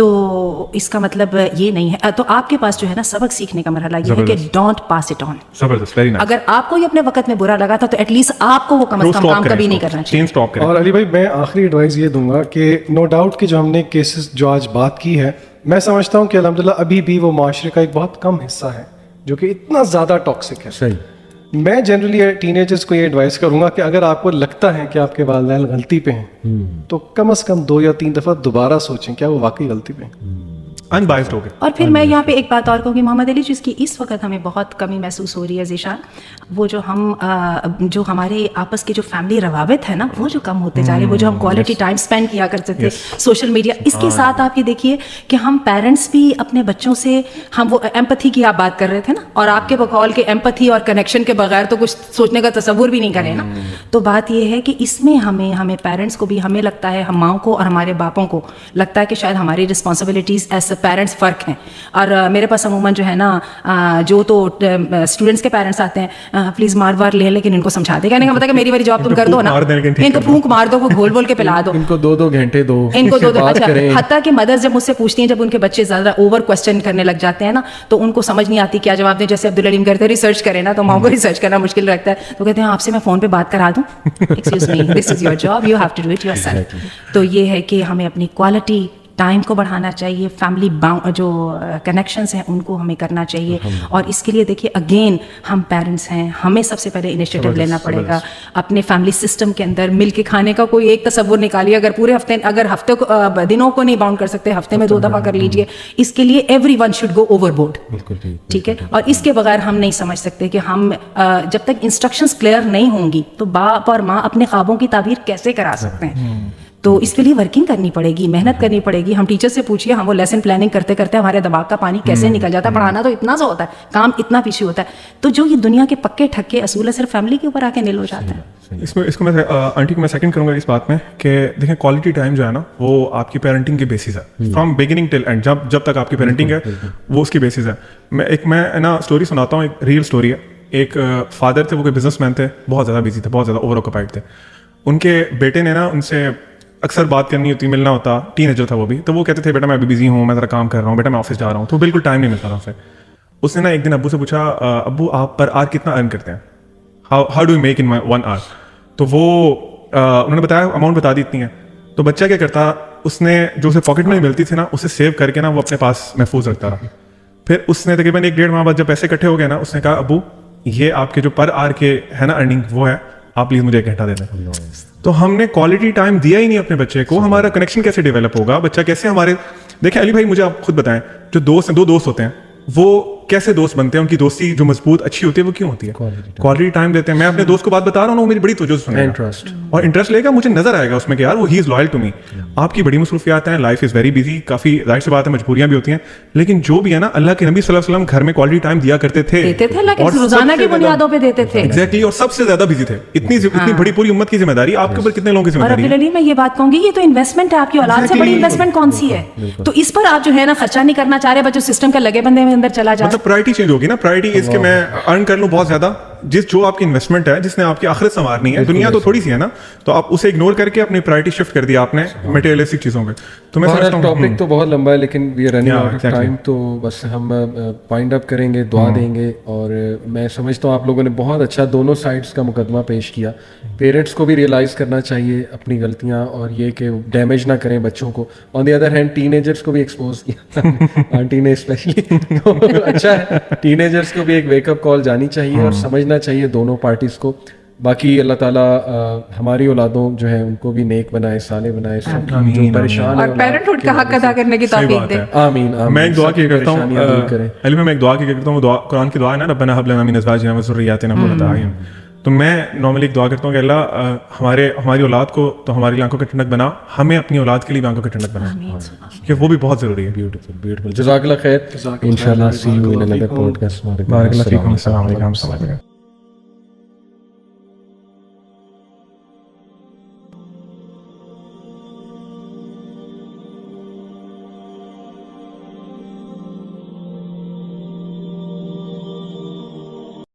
تو اس کا مطلب یہ نہیں ہے. تو آپ کے پاس جو ہے نا سبق سیکھنے کا مرحلہ یہ ہے کہ ڈونٹ پاس اٹ آن. زبردست, ویری نائس. اگر آپ کو یہ اپنے وقت میں برا لگا تھا تو ایٹ لیسٹ آپ کو وہ کم از کم کام کبھی نہیں کرنا چاہیے. اور علی بھائی میں آخری ایڈوائز یہ دوں گا کہ نو ڈاؤٹ کہ جو ہم نے کیسز جو آج بات کی ہے, میں سمجھتا ہوں کہ الحمدللہ ابھی بھی وہ معاشرے کا ایک بہت کم حصہ ہے جو کہ اتنا زیادہ ٹاکسک ہے. صحیح. میں جنرلی ٹین ایجرز کو یہ ایڈوائز کروں گا کہ اگر آپ کو لگتا ہے کہ آپ کے والدین غلطی پہ ہیں تو کم از کم 2 یا 3 دفعہ دوبارہ سوچیں کیا وہ واقعی غلطی پہ ہیں. انبائسڈ ہو گئے. اور پھر میں یہاں پہ ایک بات اور کہوں گی محمد علی, جس کی اس وقت ہمیں بہت کمی محسوس ہو رہی ہے ذیشان, وہ جو ہم جو ہمارے آپس کے جو فیملی روابط ہے نا وہ جو کم ہوتے جا رہے ہیں, وہ جو ہم کوالٹی ٹائم اسپینڈ کیا کرتے تھے سوشل میڈیا, اس کے ساتھ آپ یہ دیکھیے کہ ہم پیرنٹس بھی اپنے بچوں سے, ہم وہ ایمپتھی کی آپ بات کر رہے تھے نا, اور آپ کے بقول کے ایمپتھی اور کنیکشن کے بغیر تو کچھ سوچنے کا تصور بھی نہیں کریں نا. تو بات یہ ہے کہ اس میں ہمیں پیرنٹس کو بھی, ہمیں لگتا ہے ہم ماؤں کو اور ہمارے باپوں کو لگتا ہے کہ شاید ہماری رسپانسبلٹیز ایز پیرنٹس فرق ہیں. اور میرے پاس عموماً جو ہے نا جو تو اسٹوڈنٹس کے پیرنٹس آتے ہیں, پلیز مار وار لیں لیکن ان کو سمجھا دے, کہنے کا مطلب کہ میری والی جاب تم کر دو نا, ان کو پھونک مار دو, وہ گھول بول کے پلا دو, ان کو 2 گھنٹے دو, ان کو 2 اچھا. حتیٰ کہ مدرس جب مجھ سے پوچھتی ہیں, جب ان کے بچے زیادہ اوور کوسچن کرنے لگ جاتے ہیں نا تو ان کو سمجھ نہیں آتی کیا جواب دیں. جیسے عبدالعلیم کرتے ہیں ریسرچ کریں نا, تو ماؤں کو ریسرچ کرنا مشکل رکھتا ہے, تو کہتے ہیں آپ سے میں فون پہ بات کرا دوں, excuse me this is your job, you have to do it yourself. تو یہ ہے کہ ہمیں اپنی کوالٹی ٹائم کو بڑھانا چاہیے, فیملی جو کنیکشنز ہیں ان کو ہمیں کرنا چاہیے. اور اس کے لیے دیکھیے اگین ہم پیرنٹس ہیں, ہمیں سب سے پہلے انیشیٹو لینا پڑے گا. اپنے فیملی سسٹم کے اندر مل کے کھانے کا کوئی ایک تصور نکالیے, اگر پورے ہفتے, اگر ہفتے کو دنوں کو نہیں باؤنڈ کر سکتے, ہفتے میں 2 دفعہ کر لیجیے. اس کے لیے every one should go over board, ٹھیک ہے. اور اس کے بغیر ہم نہیں سمجھ سکتے کہ ہم جب تک انسٹرکشنز کلیئر نہیں ہوں گی تو باپ اور ماں اپنے خوابوں کی تعبیر کیسے کرا سکتے ہیں. تو اس کے لیے ورکنگ کرنی پڑے گی, محنت کرنی پڑے گی. ہم ٹیچر سے پوچھیے, ہم وہ لیسن پلاننگ کرتے کرتے ہمارے دماغ کا پانی کیسے نکل جاتا ہے. پڑھانا تو اتنا سا ہوتا ہے, کام اتنا پیچھے ہوتا ہے. تو جو یہ دنیا کے پکے ٹھکے اصول ہے صرف فیملی کے اوپر آ کے نیل ہو جاتا ہے. اس کو میں آنٹی کو میں سیکنڈ کروں گا اس بات میں کہ دیکھیں کوالٹی ٹائم جو ہے نا وہ آپ کی پیرنٹنگ کی بیسس ہے, فرام بگننگ ٹل اینڈ. جب تک آپ کی پیرنٹنگ ہے وہ اس کی بیسس ہے. میں نا اسٹوری سناتا ہوں, ایک ریئل اسٹوری ہے. ایک فادر تھے, وہ کوئی بزنس مین تھے, بہت زیادہ بزی تھے, بہت زیادہ اوور آکوپائڈ تھے. ان کے بیٹے نے نا ان سے اکثر بات کرنی ہوتی, ملنا ہوتا, ٹین ایجر تھا وہ بھی, تو وہ کہتے تھے بیٹا میں ابھی بزی ہوں, میں ذرا کام کر رہا ہوں, بیٹا میں آفس جا رہا ہوں, تو بالکل ٹائم نہیں ملتا تھا اسے. اس نے نا ایک دن ابو سے پوچھا, ابو آپ پر آر کتنا ارن کرتے ہیں, how do you make in 1 hour. تو وہ انہوں نے بتایا اماؤنٹ بتا دی اتنی ہے. تو بچہ کیا کرتا, اس نے جو اسے پاکٹ منی ملتی تھی نا اسے سیو کر کے نا وہ اپنے پاس محفوظ رکھتا رہا. پھر اس نے تقریباً 1-1.5 ماہ بعد جب پیسے اکٹھے ہو گئے نا, اس نے کہا ابو یہ آپ کے جو پر آر کے ہے نا ارننگ وہ ہے, آپ پلیز مجھے 1 گھنٹہ دے دیں. تو ہم نے کوالٹی ٹائم دیا ہی نہیں اپنے بچے کو. ہمارا کنیکشن کیسے ڈیولپ ہوگا, بچہ کیسے ہمارے, دیکھیں علی بھائی مجھے آپ خود بتائیں, جو دوست ہیں, 2 دوست ہوتے ہیں, وہ کیسے دوست بنتے ہیں, ان کی دوستی جو مضبوط اچھی ہوتی ہے وہ کیوں ہوتی ہے, کوالٹی ٹائم دیتے ہیں. میں اپنے دوست کو بات بتا رہا ہوں, وہ میری بڑی توجہ سے سنے گا اور انٹرسٹ لے گا, مجھے نظر آئے گا اس میں کہ یار وہ ہی از لائل ٹو می. آپ کی بڑی مصروفیات ہیں, لائف از ویری بزی, کافی ظاہر سی بات ہے مجبوریاں بھی ہوتی ہیں, لیکن جو بھی ہے نا اللہ کے نبی صلی اللہ علیہ وسلم گھر میں کوالٹی ٹائم دیا کرتے تھے, روزانہ کی بنیادوں پہ دیتے تھے. ایگزیکٹلی, اور سب سے زیادہ بزی تھے. اتنی بڑی پوری امت کی ذمہ داری آپ کے اوپر کتنے لوگوں کی ذمہ داری ہے. اور علی میں یہ بات کہوں گی, یہ تو انویسٹمنٹ ہے, آپ کی اولاد سے بڑی انویسٹمنٹ کون سی ہے. تو اس پر آپ جو ہے نا خرچہ نہیں کرنا چاہ رہے, بچوں سسٹم کا لگے بندے میں اندر چلا جائے. مطلب پرائرٹی چینج ہوگی نا, پرائرٹی اس کے میں ارن کر لوں بہت زیادہ, جو آپ کی انویسٹمنٹ ہے, جس نے آپ کی آخرت سنوارنی ہے, دنیا تو تھوڑی سی ہے نا, تو آپ اسے اگنور کر کے اپنی پرائرٹی شفٹ کر دیا آپ نے میٹیریلسٹک چیزوں پہ. تو میں سمجھتا ہوں ٹاپک تو بہت لمبا ہے, لیکن we are running out of time, تو بس ہم پوائنٹ اپ کریں گے, دعا دیں گے. اور میں سمجھتا ہوں آپ لوگوں نے بہت اچھا دونوں سائڈس کا مقدمہ پیش کیا. پیرنٹس کو بھی ریئلائز کرنا چاہیے اپنی غلطیاں, اور یہ کہ ڈیمیج نہ کریں بچوں کو. On the other hand teenagers کو بھی ایکسپوز کیا آنٹی نے اسپیشلی, تو اچھا ہے, ٹین ایجرس کو بھی ایک ویک اپ کال جانی چاہیے اور سمجھنا چاہیے دونوں پارٹیز کو. باقی اللہ تعالیٰ ہماری اولادوں جو ہے ان کو بھی نیک بنائے, صالح بنائے, جو پریشان اور پیرنٹہوڈ کا حق ادا کرنے کی توفیق دے. آمین. میں ایک دعا کیا کرتا ہوں علی, میں ایک دعا کیا کرتا ہوں, قرآن کی دعا ہے نا, ربنا هب لنا من ازواجنا وذرياتنا قرة اعين. تو میں نارملی ایک دعا کرتا ہوں کہ اللہ ہماری اولاد کو تو ہماری آنکھوں کی ٹھنڈک بنا, ہمیں اپنی اولاد کے لیے بھی آنکھوں کی ٹھنڈک بنا, کہ وہ بھی بہت ضروری ہے. بیوٹیفل. جزاک اللہ خیر. انشاءاللہ سی یو ان انادر پوڈکاسٹ. بارک اللہ فیکم. السلام علیکم.